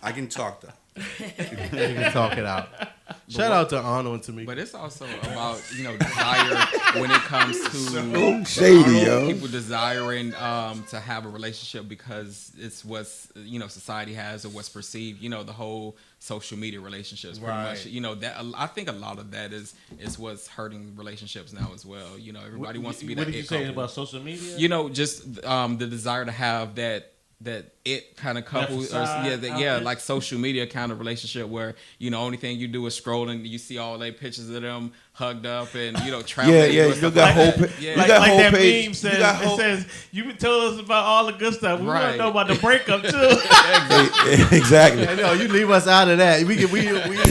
I can talk though. They can talk it out. Shout out to Arnold and Tamika. But it's also about desire when it comes to So shady, yo. people desiring to have a relationship because it's what's society has or what's perceived. The whole social media relationships, pretty much. That I think a lot of that is what's hurting relationships now as well. Everybody wants to be that. What did you say about social media? Just the desire to have that it kind of couple, like social media kind of relationship where only thing you do is scroll and you see all their pictures of them hugged up and traveling. You got whole that page. Meme says, it says you been telling us about all the good stuff. We want to know about the breakup too. Exactly. No, you leave us out of that. We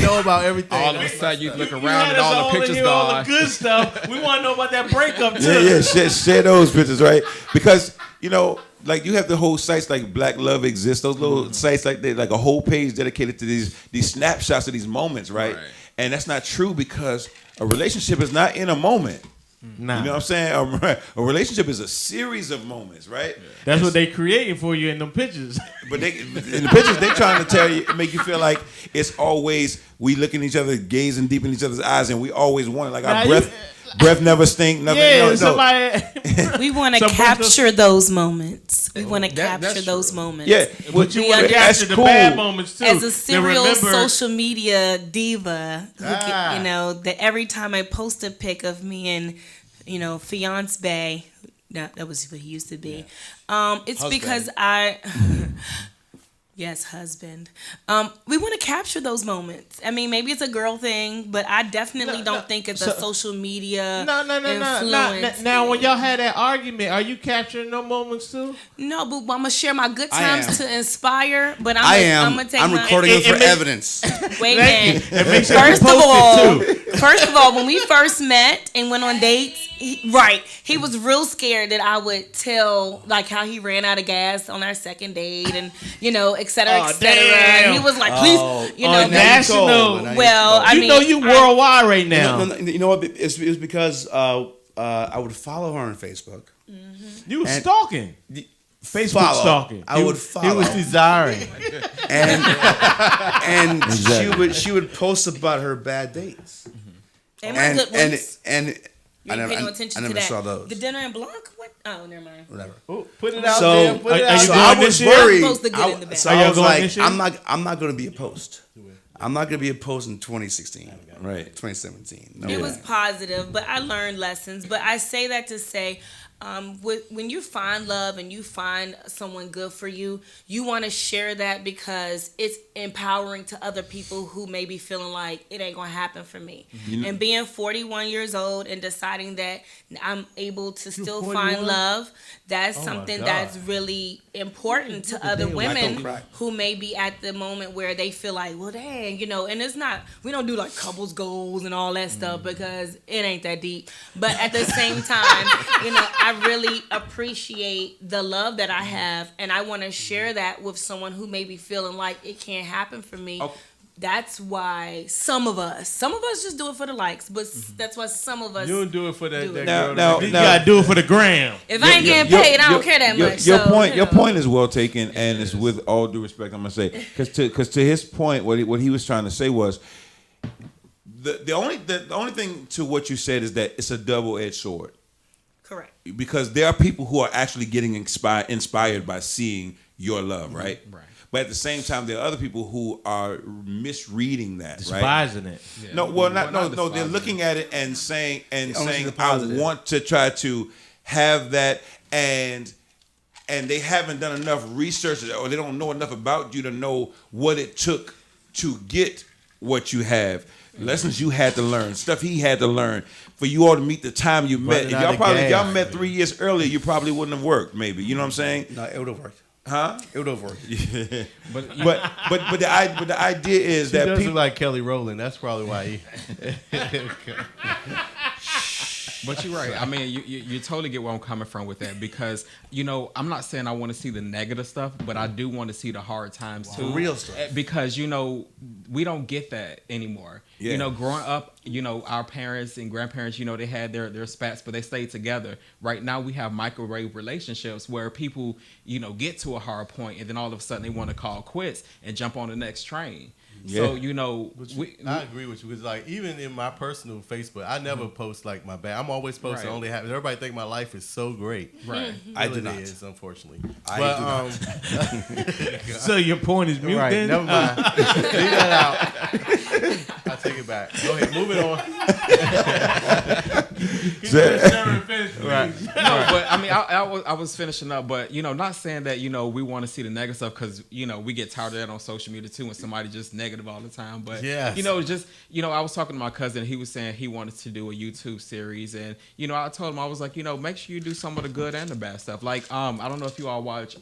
know about everything. All of a sudden you look around and all the pictures gone. All the good stuff. We want to know about that breakup too. Yeah, share those pictures, right? Because like you have the whole sites like Black Love Exists, those little sites like that, like a whole page dedicated to these snapshots of these moments, right? And that's not true because a relationship is not in a moment. Nah. You know what I'm saying? A relationship is a series of moments, right? Yeah. That's what they creating for you in them pictures. But in the pictures, they trying to tell you, make you feel like it's always we look in each other, gazing deep in each other's eyes, and we always want it. Like our breath never stink. Nothing. Yeah, no. We want to capture those moments. We want to capture those moments. Yeah, but you want to capture the bad moments too. As a serial social media diva, that every time I post a pic of me and fiance, that was what he used to be. It's husband. Because yes, husband. We want to capture those moments. I mean, maybe it's a girl thing, but I definitely don't think it's a social media influence. Now, when y'all had that argument, are you capturing no moments too? No, but I'm gonna share my good times to inspire. But I'm gonna take I'm recording it for evidence. Wait a minute. First of all, when we first met and went on dates, he was real scared that I would tell like how he ran out of gas on our second date and et cetera, et cetera. And he was like, please, national. Well, I mean, you worldwide right now. No, you know what? It was because I would follow her on Facebook. Mm-hmm. You were stalking. Facebook stalking. I would follow. He was desiring. and exactly. she would post about her bad dates. And my good ones. I never to that. Saw those. The dinner in Blanc? What? Oh, never mind. Whatever. Put it out there. Put it out there. I was worried. I was like, I'm not going to be a post. I'm not going to be a post in 2016. Right. 2017. No it way. was positive, but I learned lessons. But I say that to say, when you find love and you find someone good for you, you want to share that because it's empowering to other people who may be feeling like it ain't gonna happen for me. And being 41 years old and deciding that I'm able to still find love, that's something that's really important to other women who may be at the moment where they feel like, well, dang, and it's not, we don't do like couples goals and all that stuff because it ain't that deep. But at the same time, I really appreciate the love that I have, and I want to share that with someone who may be feeling like it can't happen for me. Okay. That's why some of us just do it for the likes, but that's why some of us you don't do it for that girl. No, you gotta do it for the gram. If I ain't getting paid, I don't care that much. Your point is well taken, and it's with all due respect. I'm gonna say because to his point, what he was trying to say was the only thing to what you said is that it's a double-edged sword. Correct. Because there are people who are actually getting inspired by seeing your love, right? Right. But at the same time, there are other people who are misreading that, despising right? it. Yeah. No. They're looking at it and saying, I want to try to have that, and they haven't done enough research, or they don't know enough about you to know what it took to get what you have. Lessons you had to learn, stuff he had to learn for you all to meet the time you met. If y'all met 3 years earlier, you probably wouldn't have worked. Maybe you know what I'm saying? No, it would have worked. Huh? It would have worked. Yeah. But the idea is that people like Kelly Rowland. That's probably why he. But you're right. I mean, you totally get where I'm coming from with that because, I'm not saying I want to see the negative stuff, but I do want to see the hard times too. The real stuff. Because, we don't get that anymore. Yeah. Growing up, our parents and grandparents, they had their spats, but they stayed together. Right now we have microwave relationships where people, get to a hard point and then all of a sudden they want to call quits and jump on the next train. So you know, I agree with you because like even in my personal Facebook, I never post like my bad. I'm always posting only happy. Everybody think my life is so great. Right. I do Really not. is, unfortunately. I But, do not. So your point is mute right, then? never mind. Leave that out. I take it back. Go ahead, move it on. Right. No, but I mean, I was finishing up, but you know, not saying that we want to see the negative stuff because we get tired of that on social media too, when somebody just negative all the time. But yes. just I was talking to my cousin. He was saying he wanted to do a YouTube series, and I told him I was like, make sure you do some of the good and the bad stuff. Like I don't know if you all watch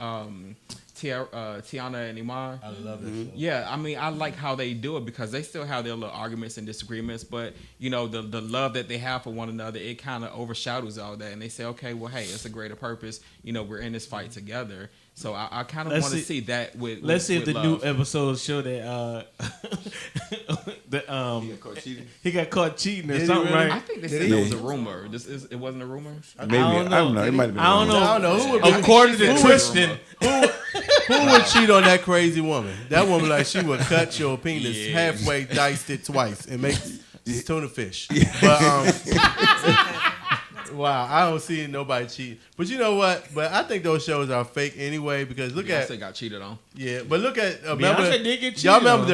Tiana and Iman. I love it. Yeah, I mean, I like how they do it because they still have their little arguments and disagreements, but the love that they have for one another, it kind of overshadows all that. And they say, okay, well, hey, it's a greater purpose. We're in this fight together. So I kind of want to see that with. Let's see if the love. new episodes show that he got caught cheating or something, right? I think they said it was a rumor. It wasn't a rumor. Maybe I don't know. It might have been. I don't know. I don't know. Who would According to Tristan, who would cheat on that crazy woman? That woman, like, she would cut your penis halfway, diced it twice, and make tuna fish. But wow, I don't see nobody cheat. But you know what? But I think those shows are fake anyway because look at Beyonce got cheated on. Yeah, but look at Beyonce did get cheated y'all remember on.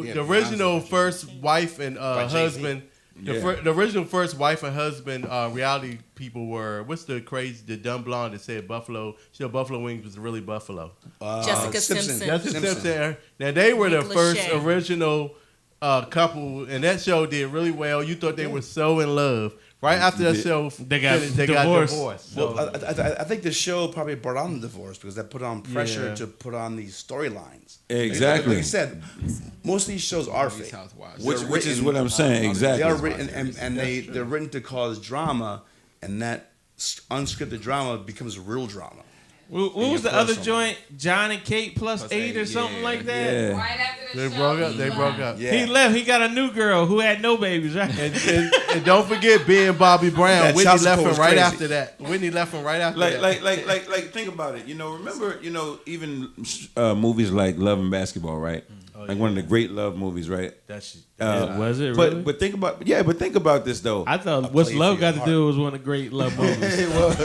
the original first wife and husband. The original first wife and husband reality people were what's the dumb blonde that said Buffalo? Buffalo Wings was really Buffalo. Jessica Simpson. Jessica Simpson. Now they were the Nick first Lachey. original couple, and that show did really well. You thought they were so in love. Right after that show, they got divorced. So. Well, I think the show probably brought on the divorce because that put on pressure to put on these storylines. Exactly. Like I said, most of these shows are fake. Which is what I'm saying. Exactly. They are written, and they're written to cause drama, and that unscripted drama becomes real drama. What was the other joint? John and Kate plus 8 or something like that? Yeah. Right after the They show, broke up. Yeah. He left. He got a new girl who had no babies, right? And don't forget being Bobby Brown. That Whitney child left support him was right crazy. after that. Whitney left him right after that. Like think about it. Remember, even movies like Love and Basketball, right? Like one of the great love movies, right? Was it really? But think about this though. I thought What's Love Got to Do was one of the great love movies. It was.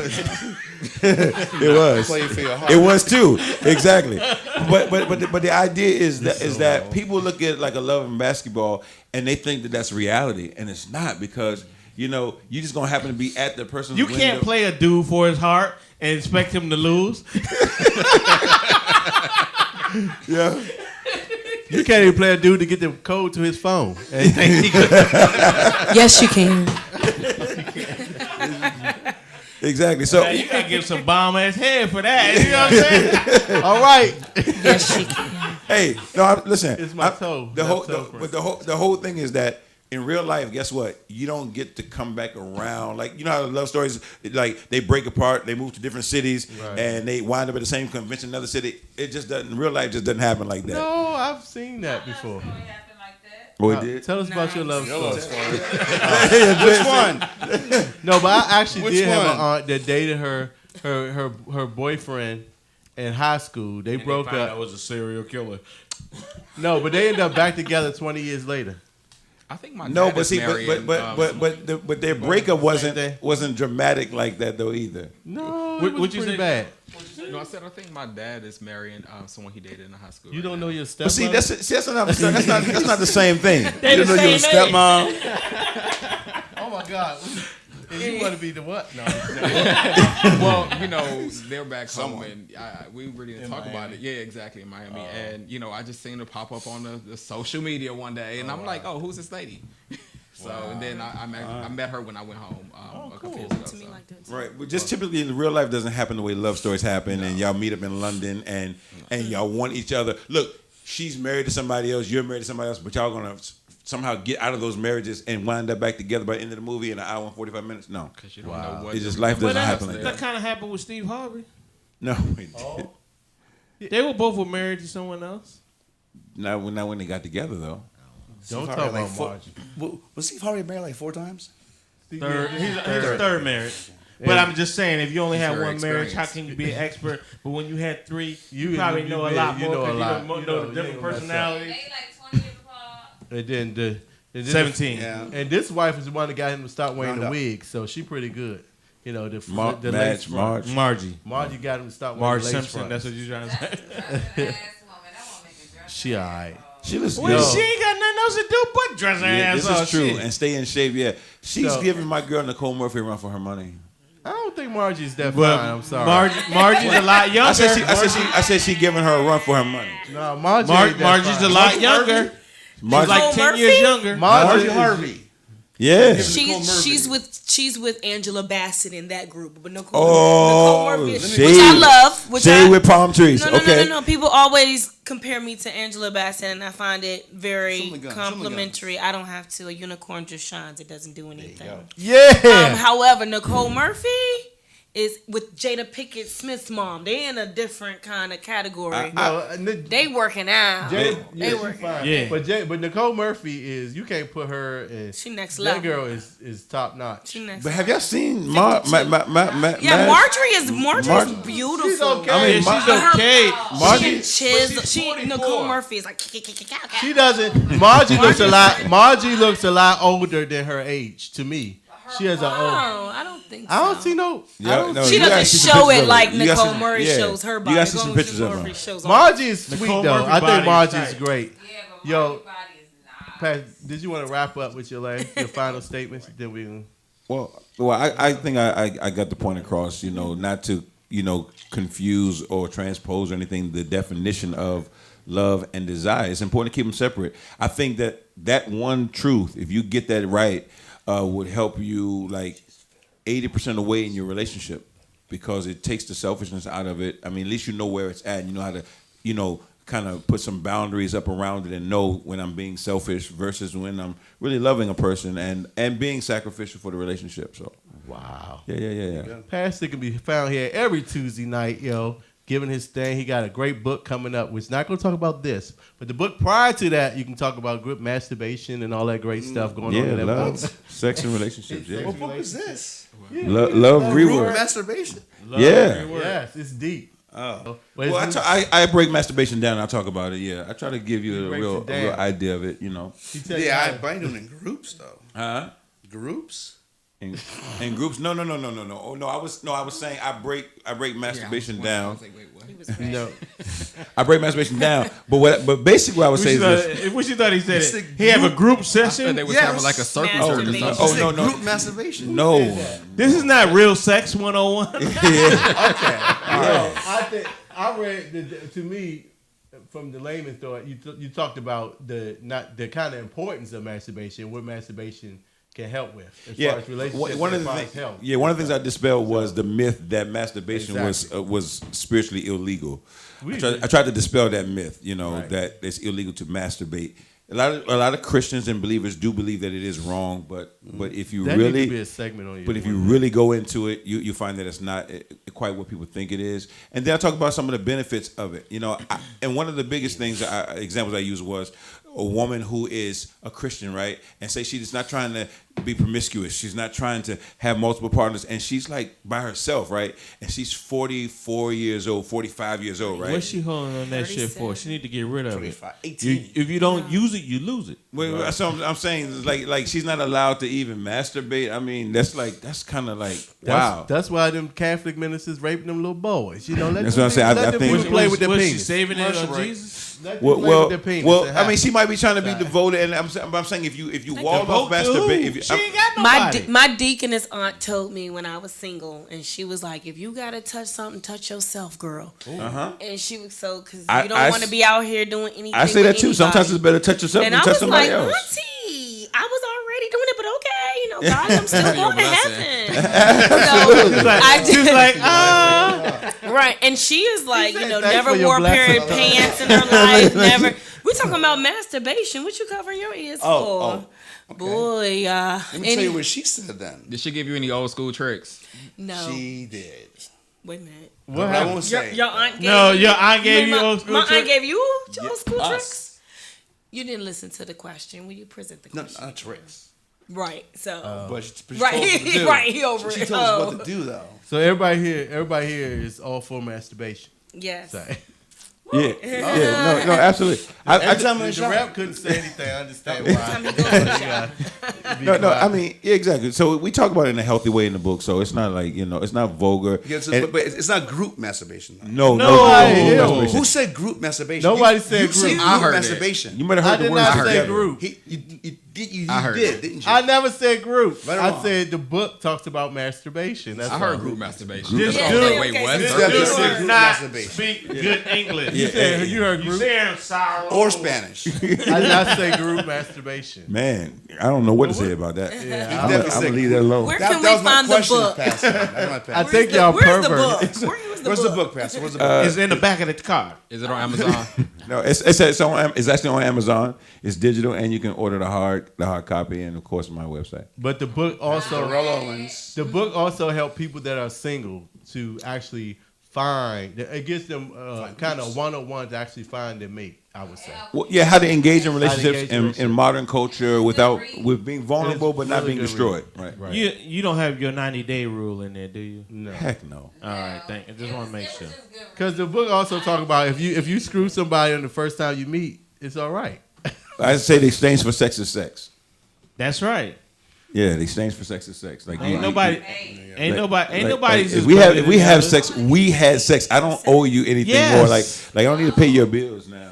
It was. Play for your heart. It was too. Exactly. But the idea is that people look at like a Love and Basketball and they think that that's reality, and it's not because you just gonna happen to be at the person's You window. can't play a dude for his heart and expect him to lose. Yeah. You can't even play a dude to get the code to his phone. Yes, you can. Exactly. So You gotta give some bomb ass head for that. You know what I'm saying? All right. Yes, she can. hey, no, listen. It's my toe. The Left whole, toe but the whole thing is that in real life, guess what? You don't get to come back around. Like you know how love stories, like they break apart, they move to different cities, and they wind up at the same convention in another city. It just doesn't. Real life just doesn't happen like that. No, I've seen that before. happened like that. Oh, it did. Tell us about your love story. Which one? No, but I actually Which did have one? an aunt that dated her boyfriend in high school. They broke I up. was a serial killer. No, but they ended up back together 20 years later. I think my No, dad but is see, marrying, but their breakup wasn't dramatic like that though either. No, What- it was what'd you pretty say? bad. No, I said I think my dad is marrying someone he dated in high school. You don't know your But see, stepmother? that's not the same thing. They You the know your same age. stepmom. Oh my God! And you want to be the what? No. Well, they're back home, and we really didn't talk about it. Yeah, exactly, in Miami. And I just seen her pop up on the social media one day, and I'm like, oh, who's this lady? So and then I met her when I went home a couple years ago. To me like that. Right, but just typically in real life doesn't happen the way love stories happen, and y'all meet up in London, and y'all want each other. Look, she's married to somebody else, you're married to somebody else, but y'all gonna somehow get out of those marriages and wind up back together by the end of the movie in an hour and 45 minutes. No, Because you don't know what. it's just life But doesn't happen like that that. kind of happened with Steve Harvey. No, it did. They were both married to someone else. Not when they got together though. Don't Steve talk Harvey, about Margie. Was Steve Harvey married like 4 times? Third, he's third marriage. But I'm just saying, if you only have one marriage, how can you be an expert? But when you had 3, you probably know a lot more because you know the different personalities. They like 20 different And then and then 17. Yeah. And this wife is the one that got him to stop wearing Round the up. wig, so she pretty good. You know, the Madge, lace front. Margie. Margie got him to stop wearing Marge the lace Simpson. front. That's what you're trying to say. She all right. She looks Well, yo. she ain't got nothing else to do but dress her Yeah, ass this off. is true. Shit. And stay in shape. Yeah, she's So- giving my girl Nicole Murphy a run for her money. I don't think Margie's that But fine. I'm sorry. Margie's a lot younger. I said she giving her a run for her money. No, Margie ain't that Margie's fine. a lot younger. She's Margie, like Nicole 10 years Murphy? younger. Margie Harvey. yeah. She's with Angela Bassett in that group, but Nicole Murphy, shade. which I love. Which Shade I, with palm trees. no, Okay. no. People always compare me to Angela Bassett, and I find it very Show me guns, complimentary. I don't have to. A unicorn just shines; it doesn't do anything. Yeah. However, Nicole Murphy is with Jada Pinkett Smith's mom. They in a different kind of category. They working out. Jay, They she working. fine. Yeah. But Nicole Murphy is, you can't put her in. She next That level. girl is top notch. She next But level. have y'all seen Yeah, Marjorie's beautiful. She's okay. I mean, She's Mar- okay. Margie- She Nicole Murphy is like. She doesn't. Margie looks a lot. Margie looks a lot older than her age to me. She has a old. Oh, I don't think so. I don't see no. Yeah, no, She you gotta doesn't see some show pictures it of like You gotta see Nicole some- Murray yeah. shows her body. You got to see As some long as pictures of Nicole her. Murray shows all- Margie is sweet Nicole though. Murphy I body think is Margie's tight. great. Yo, Pat, did you want to wrap up with your final statements? Then we can. Well, I think I got the point across. You know, not to confuse or transpose or anything. The definition of love and desire. It's important to keep them separate. I think that one truth, if you get that right, would help you like 80% of the way in your relationship, because it takes the selfishness out of it. I mean, at least you know where it's at. And you know how to, kind of put some boundaries up around it and know when I'm being selfish versus when I'm really loving a person and being sacrificial for the relationship. So, Wow. yeah. Pastor can be found here every Tuesday night, giving his thing. He got a great book coming up. We're not going to talk about this, but the book prior to that, you can talk about group masturbation and all that great stuff going on in that love, book. sex and relationships. Yeah, What book is this? love rework. Masturbation. Yeah. Yes, it's deep. Oh. Well, I break masturbation down and I talk about it. Yeah, I try to give you a breaks real it down. idea of it. He tell you Yeah, how- I bind them in groups though. Huh? Groups? In groups? No. Oh no, I was saying I break masturbation down. No. I break masturbation down. But basically what I would say is this. What you thought he said? It's It. a He have a group- group session. They was Yes. having like a circle jerk or Masturbation. something. Oh no. Group masturbation. No. This is not real sex 101. I read to me from the layman thought you talked about the kind of importance of masturbation, what masturbation can help with as far as relationships. One of as the far things, as health. one of the things I dispelled was the myth that masturbation Exactly. was spiritually illegal. I tried to dispel that myth, that it's illegal to masturbate. A lot of Christians and believers do believe that it is wrong, but if you That really needs to be a segment on but if you really go into it, you find that it's not quite what people think it is. And then I talk about some of the benefits of it. And one of the biggest things examples I used was a woman who is a Christian, right? And say she's not trying to be promiscuous. She's not trying to have multiple partners. And she's like by herself, right? And she's 44 years old, 45 years old, right? What's she holding on that shit for? She need to get rid of 25, it. 18. If you don't use it, you lose it. Well, so I'm saying like she's not allowed to even masturbate. I mean, that's kind of like wow. That's why them Catholic ministers raping them little boys. Let That's them what I'm saying. let I them think- people play with their Was she penis. saving it on Right. Jesus? Let them play with their penis. It I mean, she happens. might be trying to be devoted, and I'm saying if you wall off Devote to who? masturbate, She ain't got nobody. My deaconess aunt told me when I was single, and she was like, "If you gotta touch something, touch yourself, girl." And she was because I- you don't I want to s- be out here doing anything. I say that with too. Sometimes anybody. it's better to touch yourself And than I touch was somebody like, else. Auntie, I was already doing it, but okay, God, I'm still going to blessing. heaven. So I She's did. like, Right, and she is like, said, never "Thanks for your wore a pair of blessing." pants in her life. Never. We talking about masturbation. What you covering your ears for? Okay. Boy, Let me tell you what she said then. Did she give you any old school tricks? no. She did. Wait a minute. What I happened? won't say. Your aunt gave No, you, your aunt gave you my, old school My aunt tricks? gave you old school us. tricks? You didn't listen to the question. Will you present the No, question? not tricks. Right, so. But she Right, told us what to do. right, he over She it. told us Oh. what to do though. So everybody here is all for masturbation. Yes. Sorry. No, absolutely. Every time the rap couldn't say anything. I understand why. No, I mean, yeah, exactly. So we talk about it in a healthy way in the book. So it's not like, it's not vulgar. But it's not group masturbation. No. Who said group masturbation? Nobody said group. I heard masturbation. You might have heard the word. I did not say group. You heard did, didn't you? I never said group. Right or I wrong? said the book talks about masturbation. That's I heard group masturbation. This Wait, dude- wait, what? This Dude dude said does group not masturbation. speak good English. Yeah, You heard group? Or Spanish. I did not say group masturbation. Man, I don't know what to say about that. Yeah, I'm gonna leave that alone. Where That can was we my find the question, book? Pastor. That's my pastor. I think y'all Where's the pervert. book? Where's the book, Pastor? Where's the book? It's in the back of the car. Is it on Amazon? No, it's actually on Amazon. It's digital, and you can order the hard copy, and of course my website. But the book also Terrell Owens. the book also helps people that are single to actually find. It gives them kind of 101 to actually find their mate. I would say. Well, yeah, how to engage in relationships engage in relationships. in modern culture with being vulnerable but not really being good destroyed. read. Right. You don't have your 90-day rule in there, do you? No. Heck no. All right, thank you. Just want to make sure. Because the book also talk about if you screw somebody on the first time you meet, it's all right. I say the exchange for sex is sex. That's right. Yeah, the exchange for sex is sex. Like Ain't nobody. Nobody's. If we have sex, we had sex. I don't owe you anything more. Like I don't need to pay your bills now.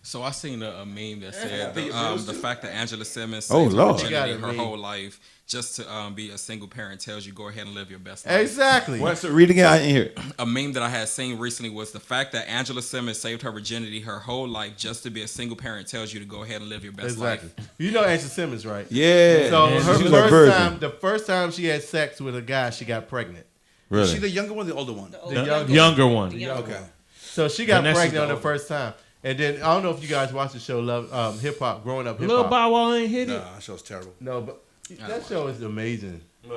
So I seen a meme that said the fact that Angela Simmons Oh, saved her Lord. virginity You got her it, whole life just to be a single parent tells you go ahead and live your best life. Exactly. What? So read again. I didn't hear it. A meme that I had seen recently was the fact that Angela Simmons saved her virginity her whole life just to be a single parent tells you to go ahead and live your best Exactly. life. You know Angela Simmons, right? Yeah. So Yeah, her she was a virgin. the first time she had sex with a guy, she got pregnant. Really? Is she the younger one or the older one? The Younger one. Okay. So she got Vanessa's pregnant on the the first time. And then I don't know if you guys watch the show Love Hip Hop, Growing Up Hip Little Hop. Bow Wow ain't hit it. No, that show's terrible. No, but that show is amazing. Bow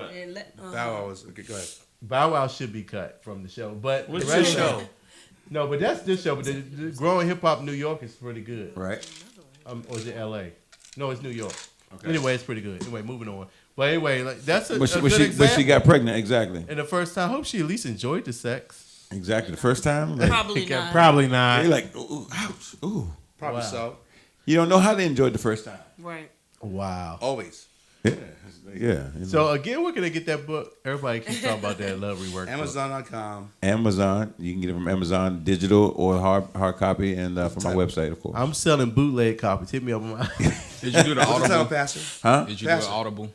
Wow was okay. Go ahead. Bow Wow should be cut from the show, but What's the rest the of show? No, but that's this show. But the Growing Hip Hop New York is pretty good. Right. Or is it L.A.? No, it's New York. Okay. Anyway, it's pretty good. Anyway, moving on. But anyway, like that's a good example. But she got pregnant. Exactly. And the first time, I hope she at least enjoyed the sex. Exactly. The first time. Like, Probably not. Probably not. you're like, ooh, ouch, ooh. Probably Wow. so. You don't know how they enjoyed the first time. Right. Wow. Always. Yeah. Yeah. So again, we're gonna get that book. Everybody keeps talking about that Love Rework. Amazon.com. Amazon. You can get it from Amazon, digital or hard copy, and from my website, of course. I'm selling bootleg copies. Hit me up on my. Did you do the What's the title, Audible? Pastor? Huh? Did you Pastor. do an Audible?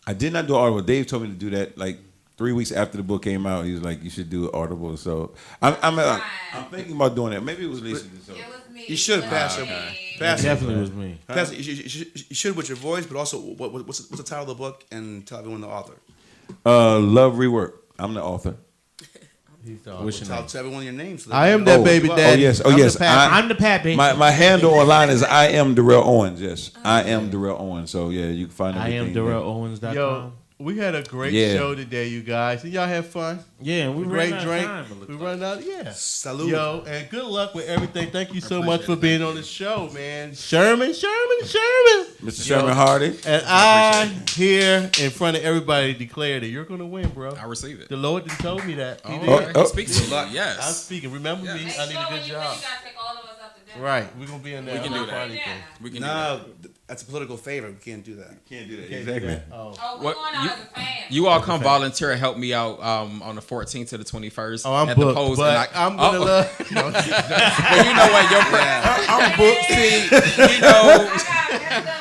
I did not do Audible. Dave told me to do that like 3 weeks after the book came out. He was like, "You should do Audible." So I'm thinking about doing that. Maybe it was Lisa. So. You should, Pastor. Pastor. Definitely was me. Pastor, you should with your voice, but also what's the title of the book and tell everyone the author. Love Rework. I'm the author. What's your Tell name? everyone your names. So I am that baby daddy. Oh yes. I'm the pappy. My handle online is I am Darrell Owens. Yes, I am Darrell Owens. So yeah, you can find I everything. am there. DarrellOwens.com. Yo, we had a great Yeah. show today, you guys. And y'all had fun. Yeah, and we Great ran out of drink. time, it looks We like. run out. Yeah. Salute. Yo, and good luck with everything. Thank you so much for appreciate being on the show, man. Sherman. Mr. Sherman Hardy. And I here in front of everybody declare that you're gonna win, bro. I received it. The Lord done told me that. He did. Oh. Speak to you. I'm Yes. speaking. Remember me. Yes. I need a good job. Right. We're gonna be in there. We can do that. Party thing. We can do No, that's a political favor. We can't do that. Can't do that. Can't do Exactly. that. Oh. What, you all come volunteer and help me out on the 14th to the 21st. Oh, I'm at booked, the polls, but I'm gonna love. No. But you know what? I'm booked. See, you know,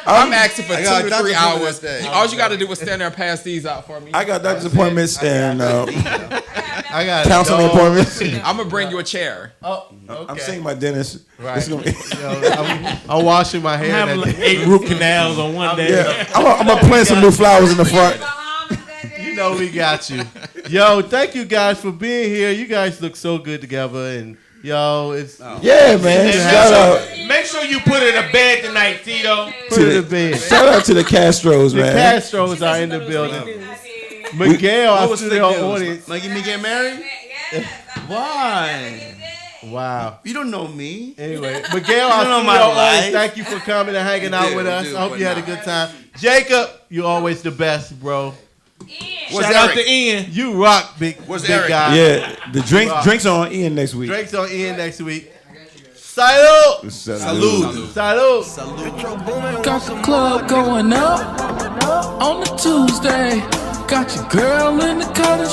I'm asking for I got 2 to a 3 doctor's appointment hours. that day. All you got to do is stand there and pass these out for me. I got doctor's appointments and I got counseling dog. appointments. I'm gonna bring you a chair. Oh, okay. I'm seeing my dentist. Right. It's gonna be, Yo, I'm washing my hair. Having that like day. 8 root canals on one day. yeah, I'm gonna plant some new flowers in the front. You know we got you. Yo, thank you guys for being here. You guys look so good together, and yo, it's Yeah, man. Shout out Make sure you put it in a bed tonight, Tito. put it in bed. Shout out to the Castros, The man. Castros are in the building. Miguel, I What was stood the in our news? audience. Like me get married? Why? Wow. You don't know me. Anyway, Miguel, I You know stood in my our audience. life. Thank you for coming and hanging out do, with us. you do, I hope but you had a nah. good time. Jacob, you always the best, bro. Where's Shout out Eric? to Ian. You rock, big Where's big Eric? guy. Yeah, the drinks on Ian next week. Drinks on Ian next week. Salud. Got the club going up on a Tuesday. Got your girl in the cut.